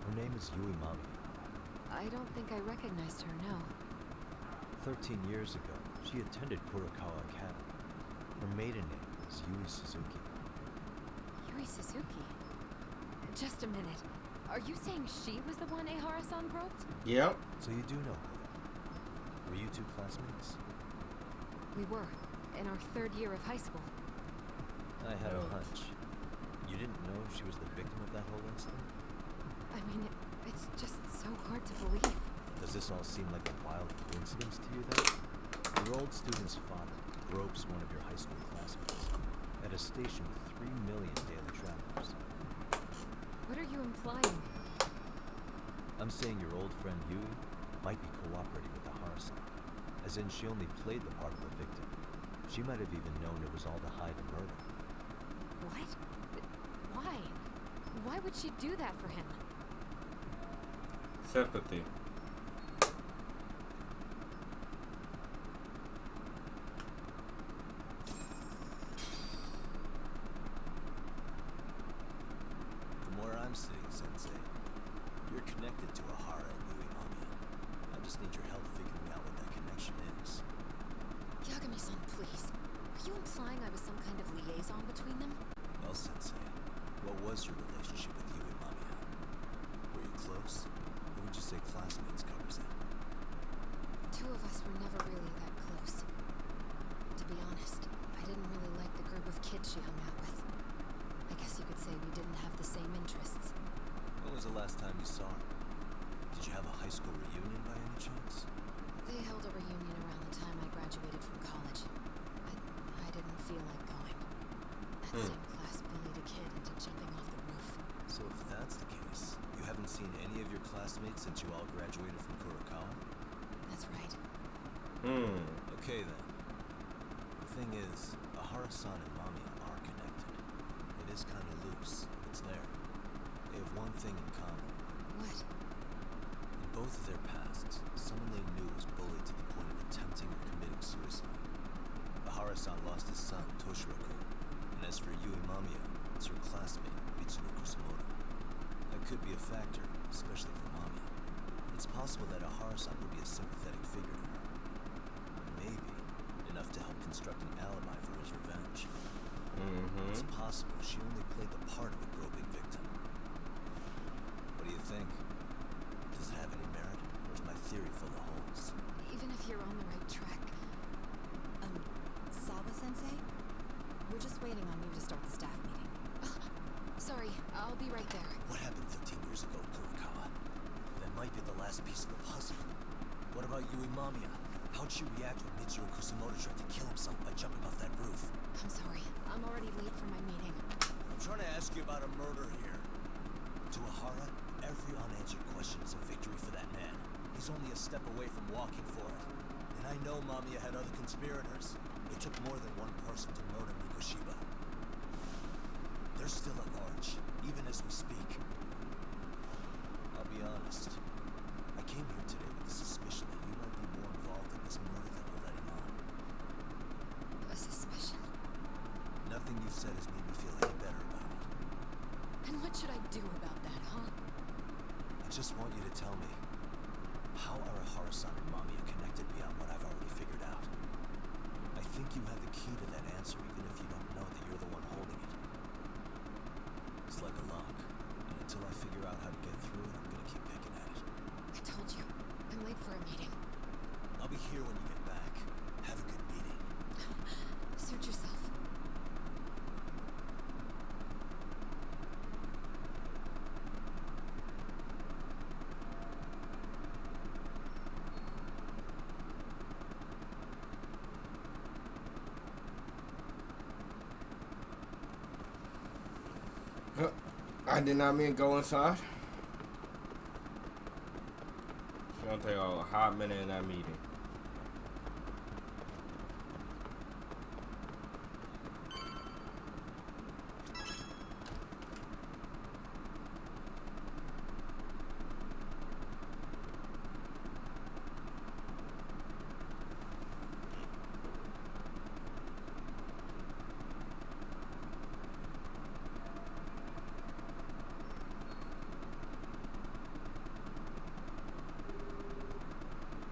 Her name is Yui Mami. I don't think I recognized her, no. 13 years ago, she attended Kurokawa Academy. Her maiden name was Yui Suzuki. Yuri Suzuki? Just a minute. Are you saying she was the one Ehara-san groped? Yep. So you do know her then? Were you two classmates? We were, in our third year of high school. I had a hunch. You didn't know she was the victim of that whole incident? I mean, it's just so hard to believe. Does this all seem like a wild coincidence to you then? Your old student's father gropes one of your high school classmates at a station with 3 million daily travelers. What are you implying? I'm saying your old friend Yui might be cooperating with Ehara-san, as in she only played the part of the victim. She might have even known it was all to hide a murder. What? Why? Why would she do that for him? Sympathy. From where I'm sitting, Sensei, you're connected to Ehara and Yui Mami. I just need your help figuring out what that connection is. Yagami-san, please. Are you implying I was some kind of liaison between them? Well, Sensei, what was your relationship with Yui Mami? Were you close? Or would you say classmates covers it? The two of us were never really that close. To be honest, I didn't really like the group of kids she hung out with. I guess you could say we didn't have the same interests. When was the last time you saw her? Did you have a high school reunion by any chance? They held a reunion around the time I graduated from college. I didn't feel like going. That same class bullied a kid into jumping off the roof. So if that's the case, you haven't seen any of your classmates since you all graduated from Kurokawa? That's right. Okay then. The thing is, Ehara-san and Mami are connected. It is kind of loose, but it's there. They have one thing in common. What? In both of their pasts, someone they knew was bullied to the point of attempting or committing suicide. Ehara-san lost his son, Toshiro-kun, and as for Yui Mamiya, it's her classmate, Mitsuru Kusamoto. That could be a factor, especially for Mamiya. It's possible that Ehara-san would be a sympathetic figure to her. Maybe enough to help construct an alibi for his revenge. It's possible she only played the part of a groping victim. What do you think? Does it have any merit, or is my theory full of holes? Even if you're on the right track. Sawa-sensei? We're just waiting on you to start the staff meeting. Sorry, I'll be right there. What happened 15 years ago at Kurokawa? might be the last piece of the puzzle. What about Yui Mamiya? How'd she react when Mitsuru Kusamoto tried to kill himself by jumping off that roof? I'm sorry. I'm already late for my meeting. I'm trying to ask you about a murder here. To Ahara, every unanswered question is a victory for that man. He's only a step away from walking for it. And I know Mamiya had other conspirators. It took more than one person to murder Mikoshiba. They're still at large, even as we speak. I'll be honest. I came here today with the suspicion that you might be more involved in this murder than we're letting on. A suspicion? Nothing you've said has made me feel any better about it. And what should I do about that, huh? I just want you to tell me, how are Ahara-san and Mamiya connected beyond what I've already figured out? I think you have the key to that answer, even if you don't know that you're the one holding it. It's like a lock, and until I figure out how to get through it, I'm gonna keep picking at it. I told you. I'm late for a meeting. I'll be here when you get back. Have a good meeting. Suit yourself. I did not mean go inside. It's gonna take a hot minute in that meeting.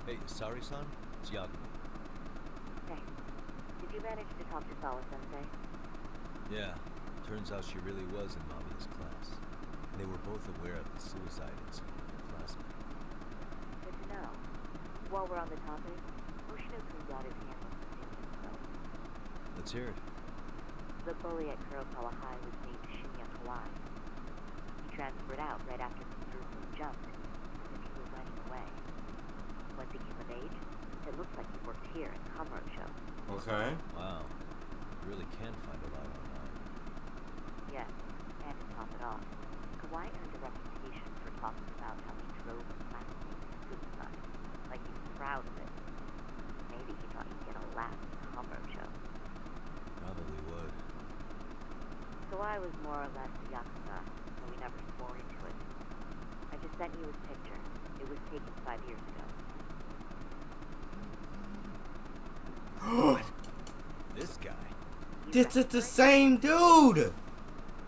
Hey, Sari-san? It's Yakuza. Hey, did you manage to talk to Sawa-sensei? Yeah, turns out she really was in Mamiya's class. And they were both aware of the suicide incident with her classmate. Good to know. While we're on the topic, Hoshinoku got his hands on something himself. Let's hear it. The bully at Kurokawa High was named Shinya Kawai. He transferred out right after Mitsuru jumped, as if he were running away. Once he came of age, it looked like he worked here at Kamurocho. Okay. Wow. You really can find a lot online. Yes, and to top it off, Kawai earned a reputation for talking about how he drove a classmate to suicide, like he was proud of it. Maybe he thought he'd get a laugh at Kamurocho. Probably would. Kawai was more or less a yakuza, so we never swore into it. I just sent you his picture. It was taken 5 years ago. This guy? This is the same dude!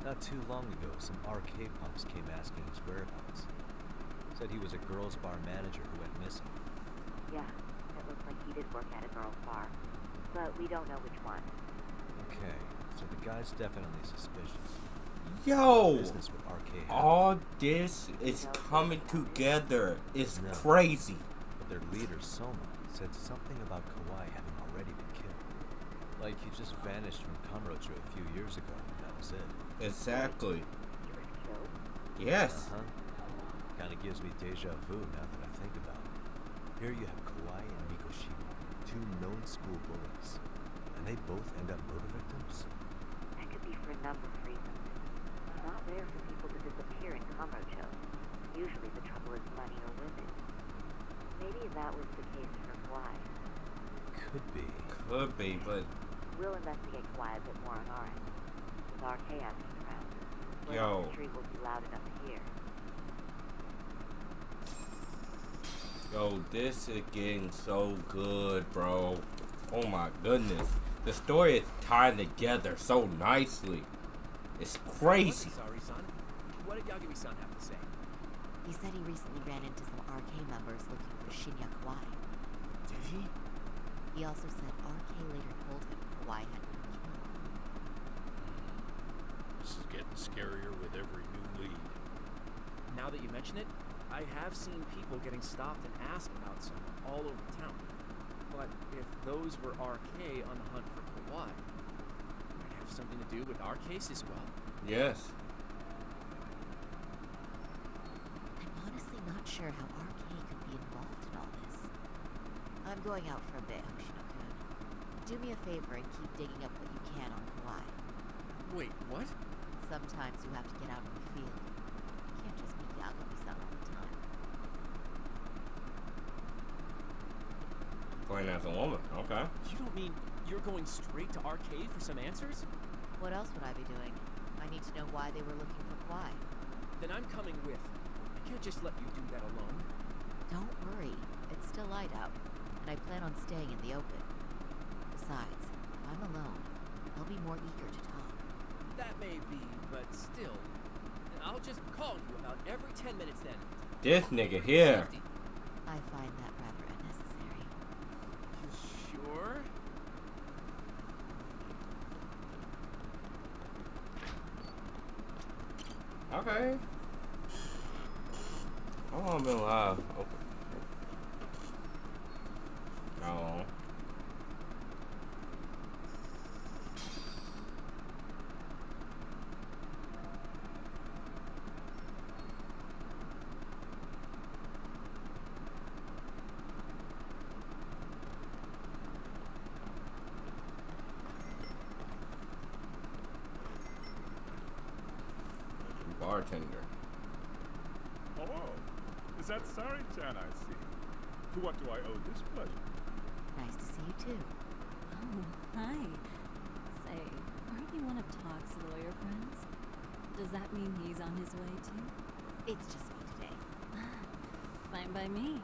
Not too long ago, some arcade punks came asking his whereabouts. Said he was a girls' bar manager who went missing. Yeah, it looks like he did work at a girls' bar. But we don't know which one. Okay, so the guy's definitely suspicious. Yo! Business with arcade. All this is coming together. It's crazy. But their leader, Soma, said something about Kawai having already been killed. Like he just vanished from Kamurocho a few years ago, and that was it. Exactly. He was killed? Yes. Kinda gives me deja vu now that I think about it. Here you have Kawai and Mikoshiba, two known school bullies. And they both end up murder victims? That could be for a number of reasons. It's not rare for people to disappear in Kamurocho. Usually the trouble is money or women. Maybe that was the case for Kawai. Could be. Could be, but... We'll investigate Kawai a bit more on our end. With RK asking around. Yo. The street will be loud enough to hear. Yo, this is getting so good, bro. Oh my goodness. The story is tied together so nicely. It's crazy. Sorry-san. What did Yagami-san have to say? He said he recently ran into some RK members looking for Shinya Kawai. Did he? He also said RK later told him Kawai had been killed. This is getting scarier with every new lead. Now that you mention it, I have seen people getting stopped and asked about someone all over town. But if those were RK on the hunt for Kawai, it might have something to do with our case as well. Yes. I'm honestly not sure how RK could be involved in all this. I'm going out for a bit, Hoshino-kun. Do me a favor and keep digging up what you can on Kauai. Wait, what? Sometimes you have to get out in the field. You can't just be Yakuza all the time. Playing as a woman, okay. You don't mean you're going straight to Arcade for some answers? What else would I be doing? I need to know why they were looking for Kauai. Then I'm coming with. I can't just let you do that alone. Don't worry. It's still light out, and I plan on staying in the open. Besides, if I'm alone, I'll be more eager to talk. That may be, but still. I'll just call you about every 10 minutes then. This nigga here. I find that rather unnecessary. You sure? Okay. How long been live? Oh. No. Bartender. Hello. Is that Sari-chan I see? To what do I owe this pleasure? Nice to see you too. Oh, hi. Say, aren't you one of Talk's lawyer friends? Does that mean he's on his way too? It's just me today. Fine by me.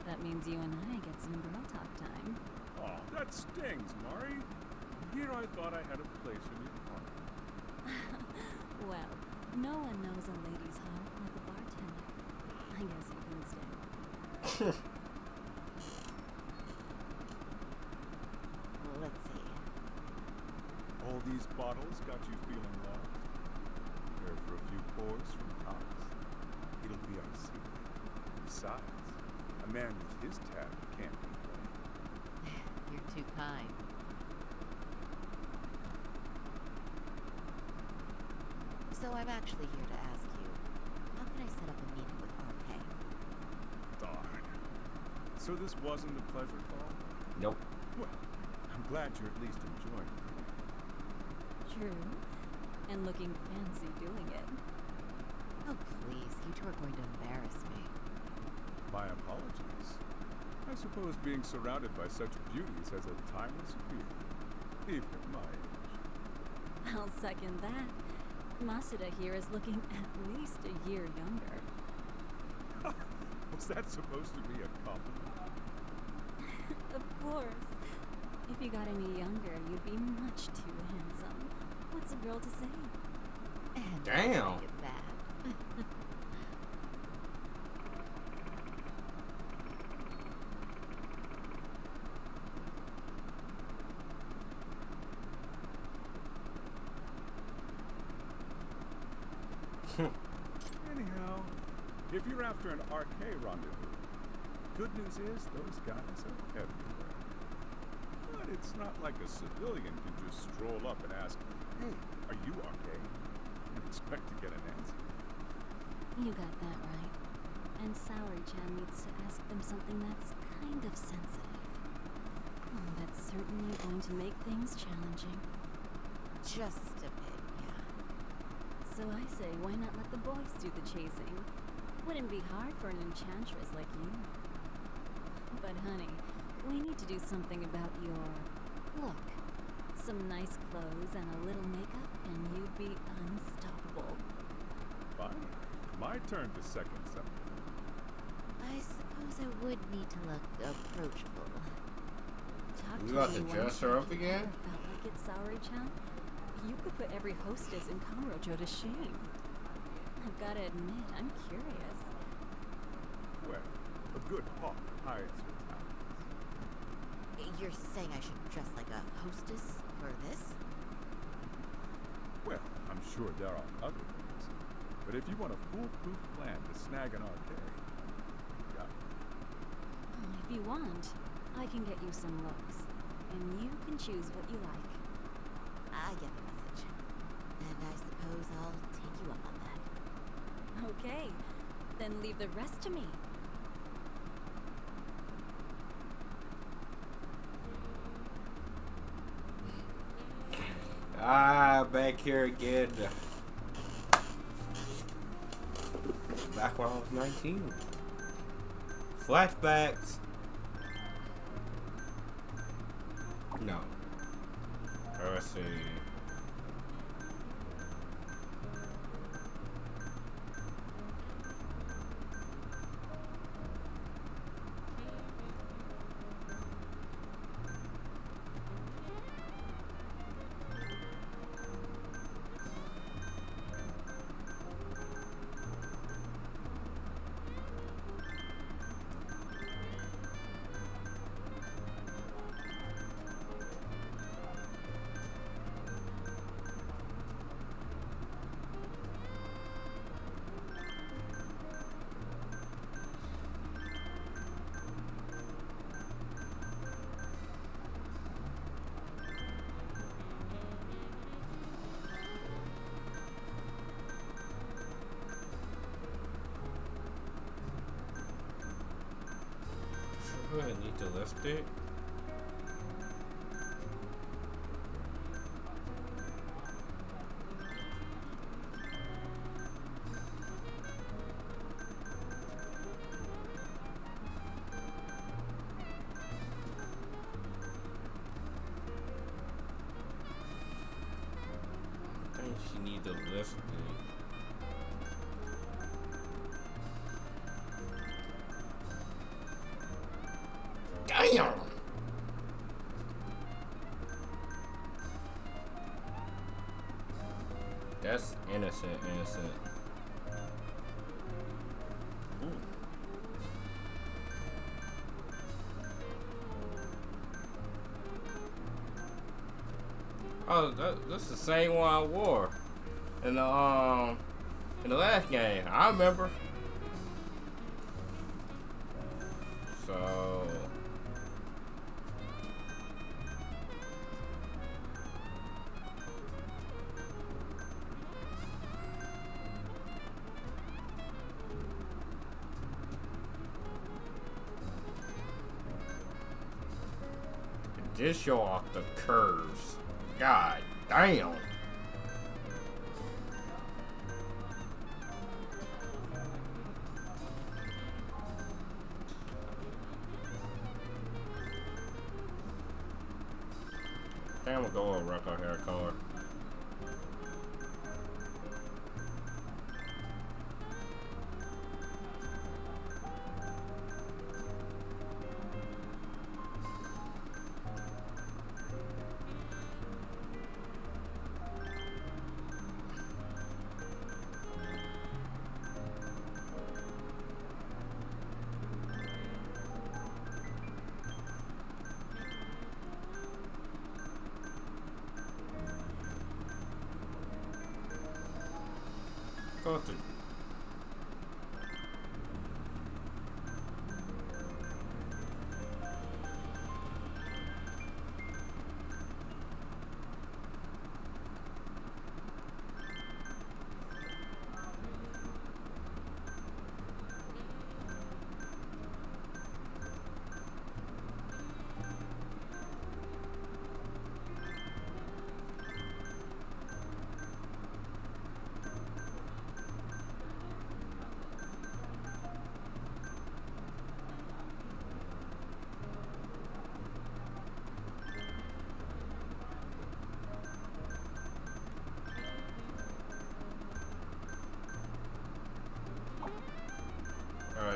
That means you and I get some girl talk time. Oh, that stings, Mari. Here I thought I had a place in your heart. Well, no one knows a lady's heart like a bartender. I guess you can stay. Well, let's see. All these bottles got you feeling lost? Care for a few pours from Thomas? It'll be our secret. Besides, a man with his tab can't complain. You're too kind. So I'm actually here to ask you, how can I set up a meeting with RK? Darn. So this wasn't a pleasure call? Nope. Well, I'm glad you're at least enjoying it. True. And looking fancy doing it. Oh, please. You two are going to embarrass me. My apologies. I suppose being surrounded by such beauties has a timeless appeal, even at my age. I'll second that. Masuda here is looking at least a year younger. Was that supposed to be a compliment? Of course. If you got any younger, you'd be much too handsome. What's a girl to say? And damn. Look at that. Anyhow, if you're after an RK rendezvous, good news is those guys are everywhere. But it's not like a civilian can just stroll up and ask, "Hey, are you RK?" and expect to get an answer. You got that right. And Saori-chan needs to ask them something that's kind of sensitive. Oh, that's certainly going to make things challenging. Just a bit, yeah. So I say, why not let the boys do the chasing? Wouldn't be hard for an enchantress like you. But honey, we need to do something about your look. Some nice clothes and a little makeup, and you'd be unstoppable. Fine. My turn to second something. I suppose I would need to look approachable. Talk You to got me to once dress her up if you again? ever felt like it, Saori-chan. You could put every hostess in Kamurocho to shame. I've got to admit, I'm curious. Well, a good hawk hides her talents. You're saying I should dress like a hostess for this? Well, I'm sure there are other ways. But if you want a foolproof plan to snag an arcade, you got it. If you want, I can get you some looks. And you can choose what you like. I get the message. And I suppose I'll take you up on that. Okay, then leave the rest to me. Back here again. Back when I was 19. Flashbacks. No. Let's see. I need to lift it. I think she needs to lift it. Damn! That's innocent. Ooh. Oh, that's the same one I wore in the last game. I remember. So. Just show off the curves. God damn. I'm gonna go with Rocco hair color. Go through.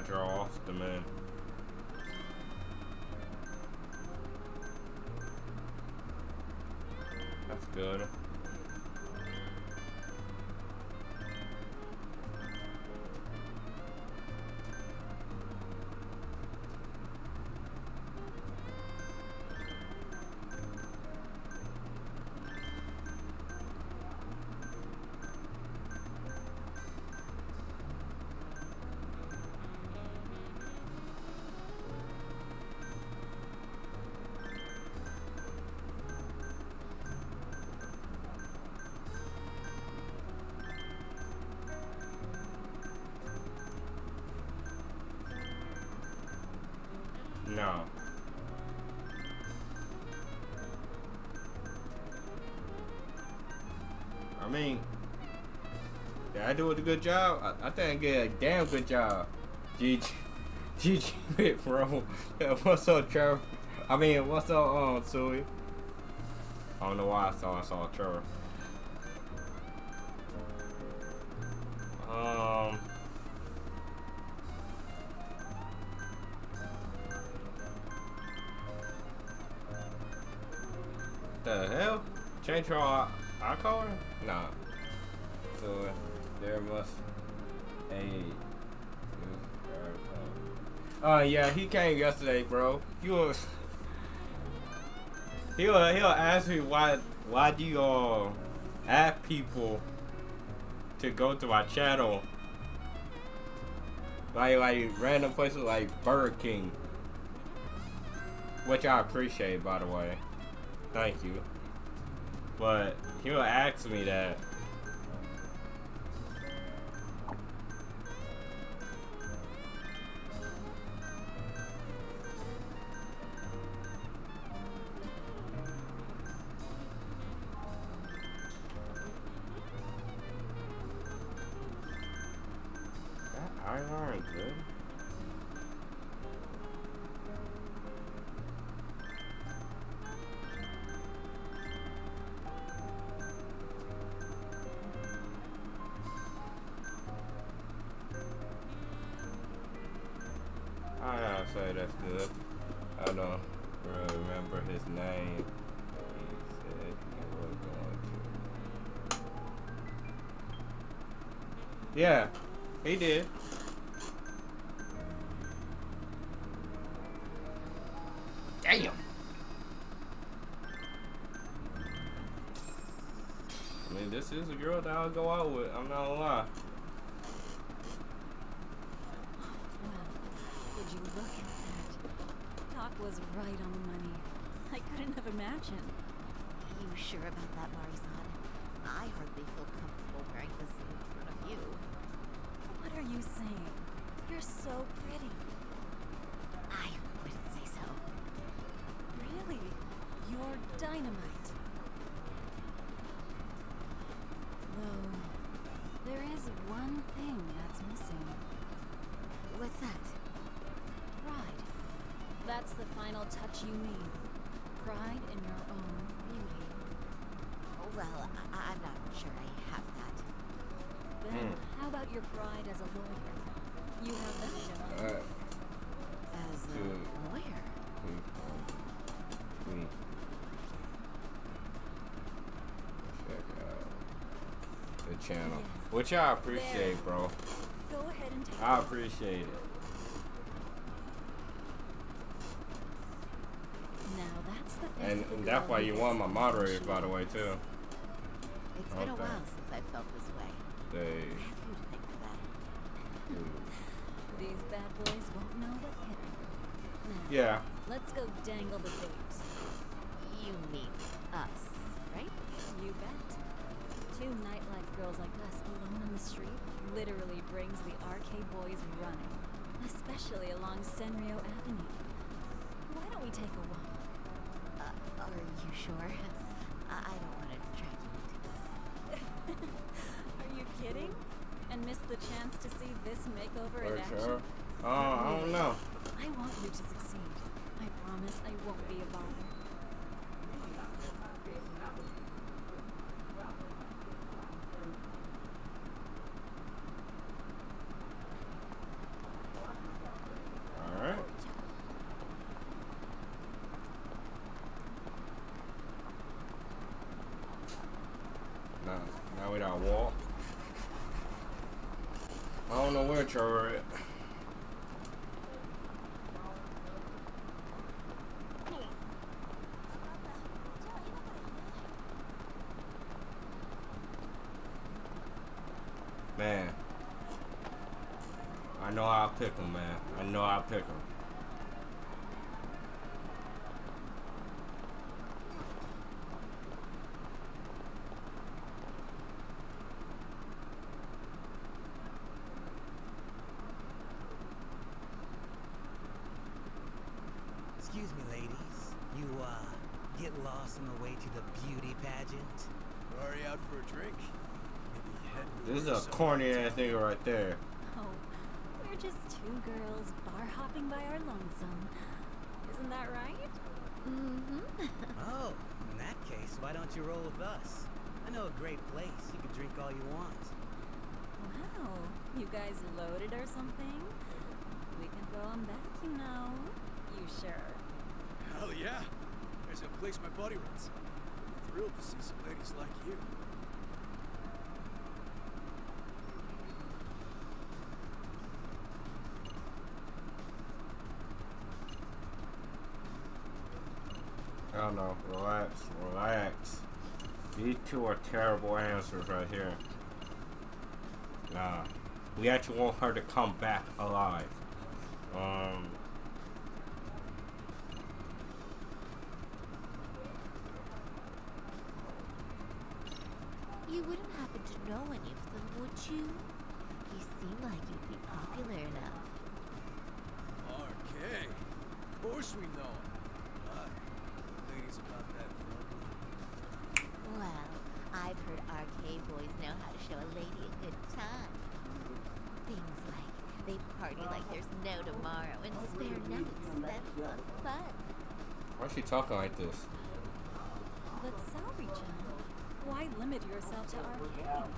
Draw off the man. That's good. No. I mean, did I do a good job? I think I did a damn good job. GG, bro. Yeah, what's up, Trevor? I mean, what's up, Suey? I don't know why I saw Trevor. The hell? Change your eye color? Nah. So there must yeah, he came yesterday, bro. He'll ask me why do you ask people to go to my channel, like random places like Burger King, which I appreciate, by the way. Thank you. But he'll ask me that. Iron good. I gotta say that's good. I don't really remember his name. He said he was going to. Yeah, he did. Damn. I mean, this is a girl that I'll go out with. I'm not gonna lie. Would you look at that? Doc was right on the money. I couldn't have imagined. You sure about that, Marisan? I hardly feel comfortable wearing this in front of you. What are you saying? You're so pretty. I wouldn't say so. Really? You're dynamite. Though, there is one thing that's missing. What's that? Pride. That's the final touch you need. Pride in your own beauty. Well, I'm not sure I have that. Then, how about your pride as a lawyer? You have that, don't you? As a lawyer? Check out the channel, which I appreciate, bro. Go ahead and take I appreciate it. Now that's the And that's why you want my moderators, by the way, too. It's been a while since I felt this way. I have you to thank for that. These bad boys won't know what hit them. Now, Yeah. let's go dangle the bait. You mean us, right? You bet. Two nightlife girls like us alone on the street literally brings the RK boys running. Especially along Senryo Avenue. Why don't we take a walk? Are you sure? I don't want to drag you into this. Are you kidding? And miss the chance to see this makeover in action? Sure. I don't know. I want you to succeed. I promise I won't be a bother. Alright. Now we gotta walk. I don't know where Trevor is. Man, I know I'll pick him, man. I know I'll pick him. Excuse me, ladies. You, get lost on the way to the beauty pageant? Sorry, out for a drink? Maybe head This is over a to corny some ass nigga right there. Oh, we're just two girls bar hopping by our lonesome. Isn't that right? Mm-hmm. Oh, in that case, why don't you roll with us? I know a great place. You can drink all you want. Wow, you guys loaded or something? We can throw 'em back, you know. You sure? Hell yeah! There's a place my buddy runs. I'm thrilled to see some ladies like you. I don't know. Relax, relax. These two are terrible answers right here. Nah. We actually want her to come back alive. You wouldn't happen to know any of them, would you? You seem like you'd be popular enough. RK. Of course we know him. But ladies about that friendly. Well, I've heard arcade boys know how to show a lady a good time. Things like they party like there's no tomorrow and spare no expense on fun. Why is she talking like this? But sorry, John. Why limit yourself to arcade?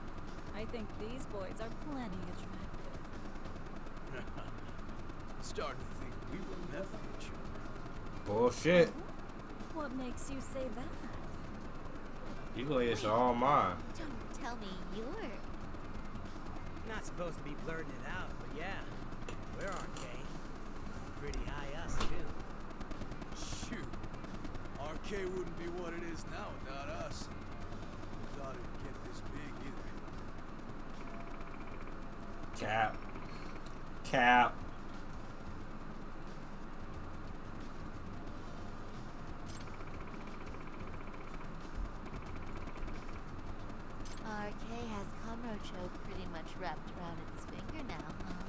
I think these boys are plenty attractive. I'm starting to think we were meant for each other. Bullshit. What makes you say that? You ladies are all mine. Don't tell me you're... Not supposed to be blurting it out, but yeah. We're RK. Pretty high up, too. Shoot. RK wouldn't be what it is now without us. We thought it'd get this big either. Cap. Cap. RK has Kamurocho pretty much wrapped around its finger now, huh?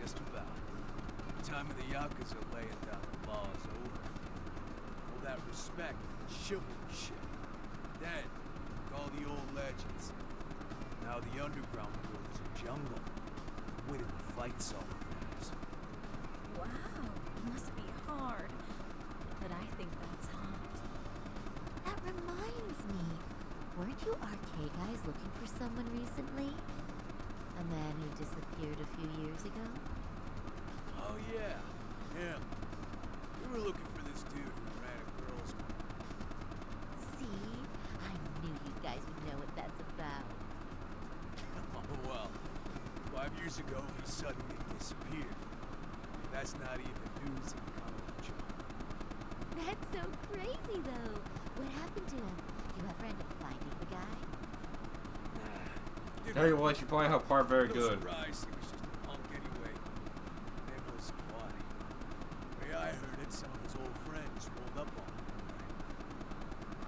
Just about. The time of the yakuza laying down the law is over. All that respect and chivalry shit. Dead. Like all the old legends. Now the underground world is a jungle. Winning the fights all that matters. Wow, must be hard. But I think that's hot. That reminds me. Weren't you RK guys looking for someone recently? A man who disappeared a few years ago? Oh yeah, him. We were looking for this dude who ran a girls' club. See? I knew you guys would know what that's about. Oh well. 5 years ago he suddenly disappeared. That's not even news in Kamurocho. That's so crazy though. What happened to him? You ever end up finding the guy? Tell you what, you're playing her part very good. Surprised he was just a punk anyway. Name was why. The way I heard it, some of his old friends rolled up on him one night.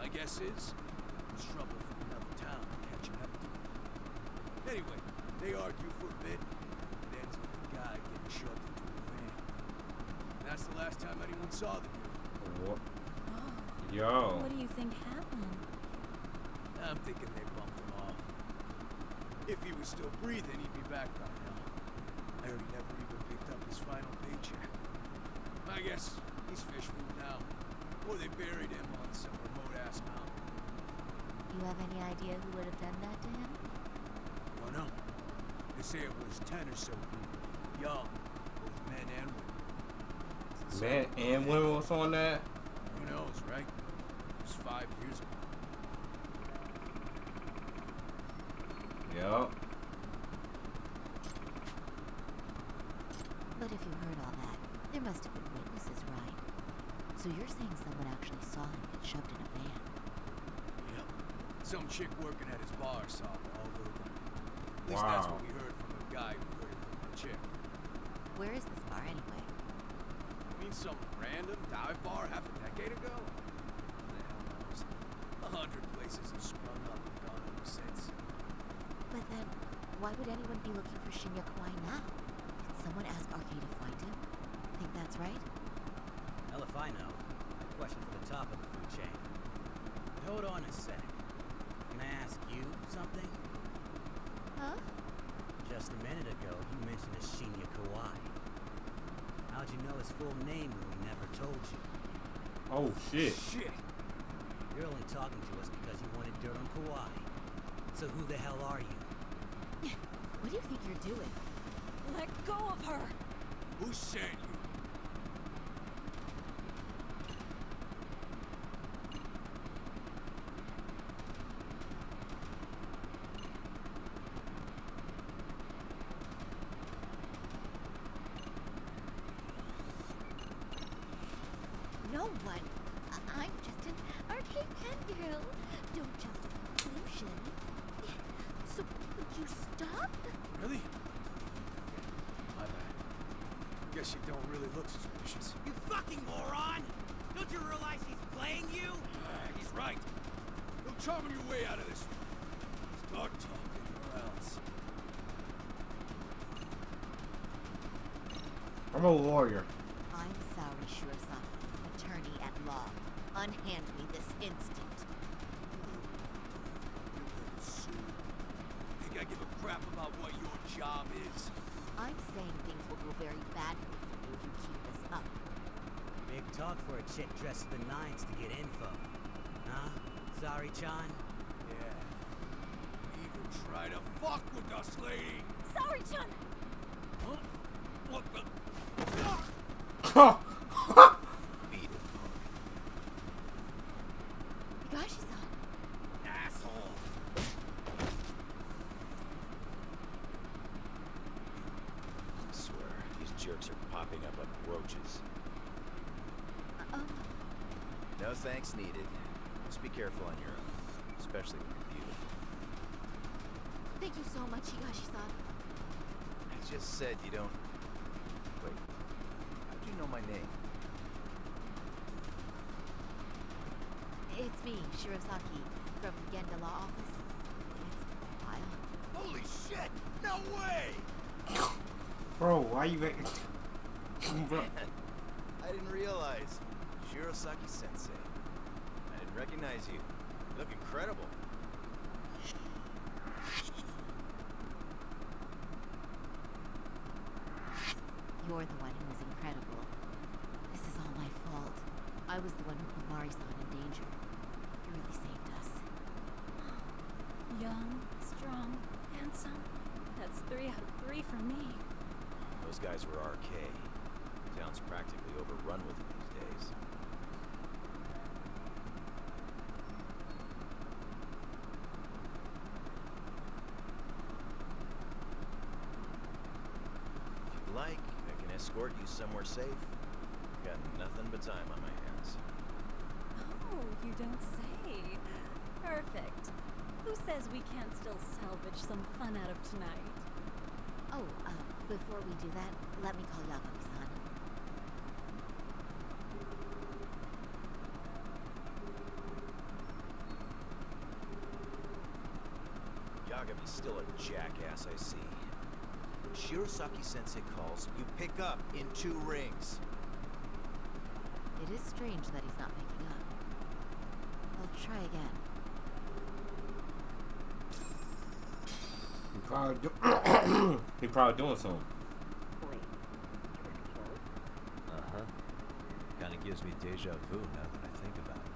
My guess is it was trouble from another town catching up to him. Anyway, they argue for a bit. It ends with the guy getting shoved into a van. And that's the last time anyone saw the dude. What? Yo. What do you think happened? I'm thinking they bumped him off. If he was still breathing, he'd be back by now. I heard he never even picked up his final paycheck. I guess he's fish food now. Or they buried him on some remote-ass mountain. You have any idea who would have done that to him? Don't know. They say it was 10 or so people. Young. Both men and women. Man and women was on that? Who knows, right? It was 5 years ago. Yup. But if you heard all that, there must have been witnesses, right? So you're saying someone actually saw him get shoved in a van? Yep. Some chick working at his bar saw it all over there. At least Wow. that's what we heard from a guy who heard it from the chick. Where is this bar anyway? You mean some random dive bar half a decade ago? Who the hell knows? 100 places have sprung up and gone ever since. But then, why would anyone be looking for Shinya Kawai now? Did someone ask RK to find him? Think that's right? Hell if I know. Question for the top of the food chain. But hold on a sec. Can I his full name when we never told you. Oh, shit. Shit! You're only talking to us because you wanted dirt on Kauai. So who the hell are you? What do you think you're doing? Let go of her! Who sent you? No one. I'm just an arcade pen girl. Don't jump to conclusions. So, would you stop? Really? My bad. Guess you don't really look suspicious. You fucking moron! Don't you realize he's playing you? He's right. No charming your way out of this. Start talking or else. I'm a lawyer. I'm Saori Shirosaki, attorney at law. Unhand me this instant. Think I give a crap about what your job is? I'm saying things will go very badly for you if you keep this up. Big talk for a chick dressed to the nines to get info. Huh? Sorry-chan? Yeah. Even try to fuck with us, lady. Sorry-chan! Huh? What the? Beat it. Higashi-san. Asshole. I swear, these jerks are popping up like roaches. No thanks needed. Just be careful on your own, especially when you're beautiful. Thank you so much, Higashi-san. I just said you don't... Wait, how'd you know my name? It's me, Shirosaki, from Genda Law Office. It's been a while. Holy shit! No way! Bro, why you making... I didn't realize. Shirosaki Sensei. I didn't recognize you. You look incredible. You're the one who was incredible. This is all my fault. I was the one who put Mari-san in danger. You really saved us. Young, strong, handsome. That's 3 out of 3 for me. Those guys were RK. Town's practically overrun with them these days. If you'd like, I can escort you somewhere safe. Got nothing but time on my hands. Oh, you don't say. Perfect. Who says we can't still salvage some fun out of tonight? Oh, before we do that, let me call Yagami-san. Yagami's still a jackass, I see. When Shirosaki Sensei calls, you pick up in 2 rings. It is strange that he's not picking up. I'll try again. He probably doing something. Uh-huh. Kinda gives me deja vu now that I think about it.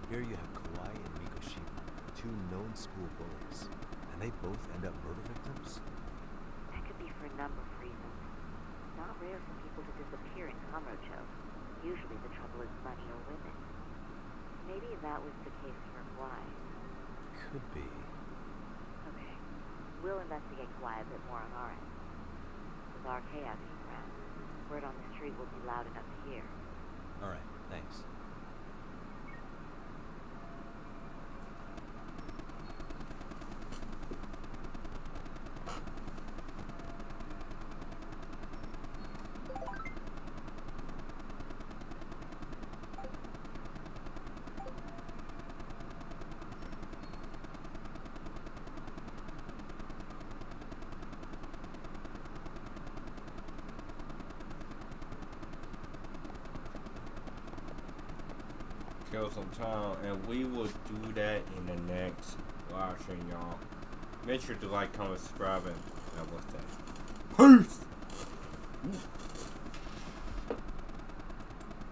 Here you have Kauai and Mikoshima, 2 known school bullies, and they both end up murder victims? That could be for a number of reasons. It's not rare for people to disappear in Kamurocho. Usually the trouble is money or women. Maybe that was the case for Kauai. Could be. Okay. We'll investigate Kauai a bit more on our end. With RK asking around, word on the street will be loud enough to hear. Alright, thanks. Kill some time, and we will do that in the next live stream, y'all. Make sure to like, comment, subscribe, and what's that? Peace!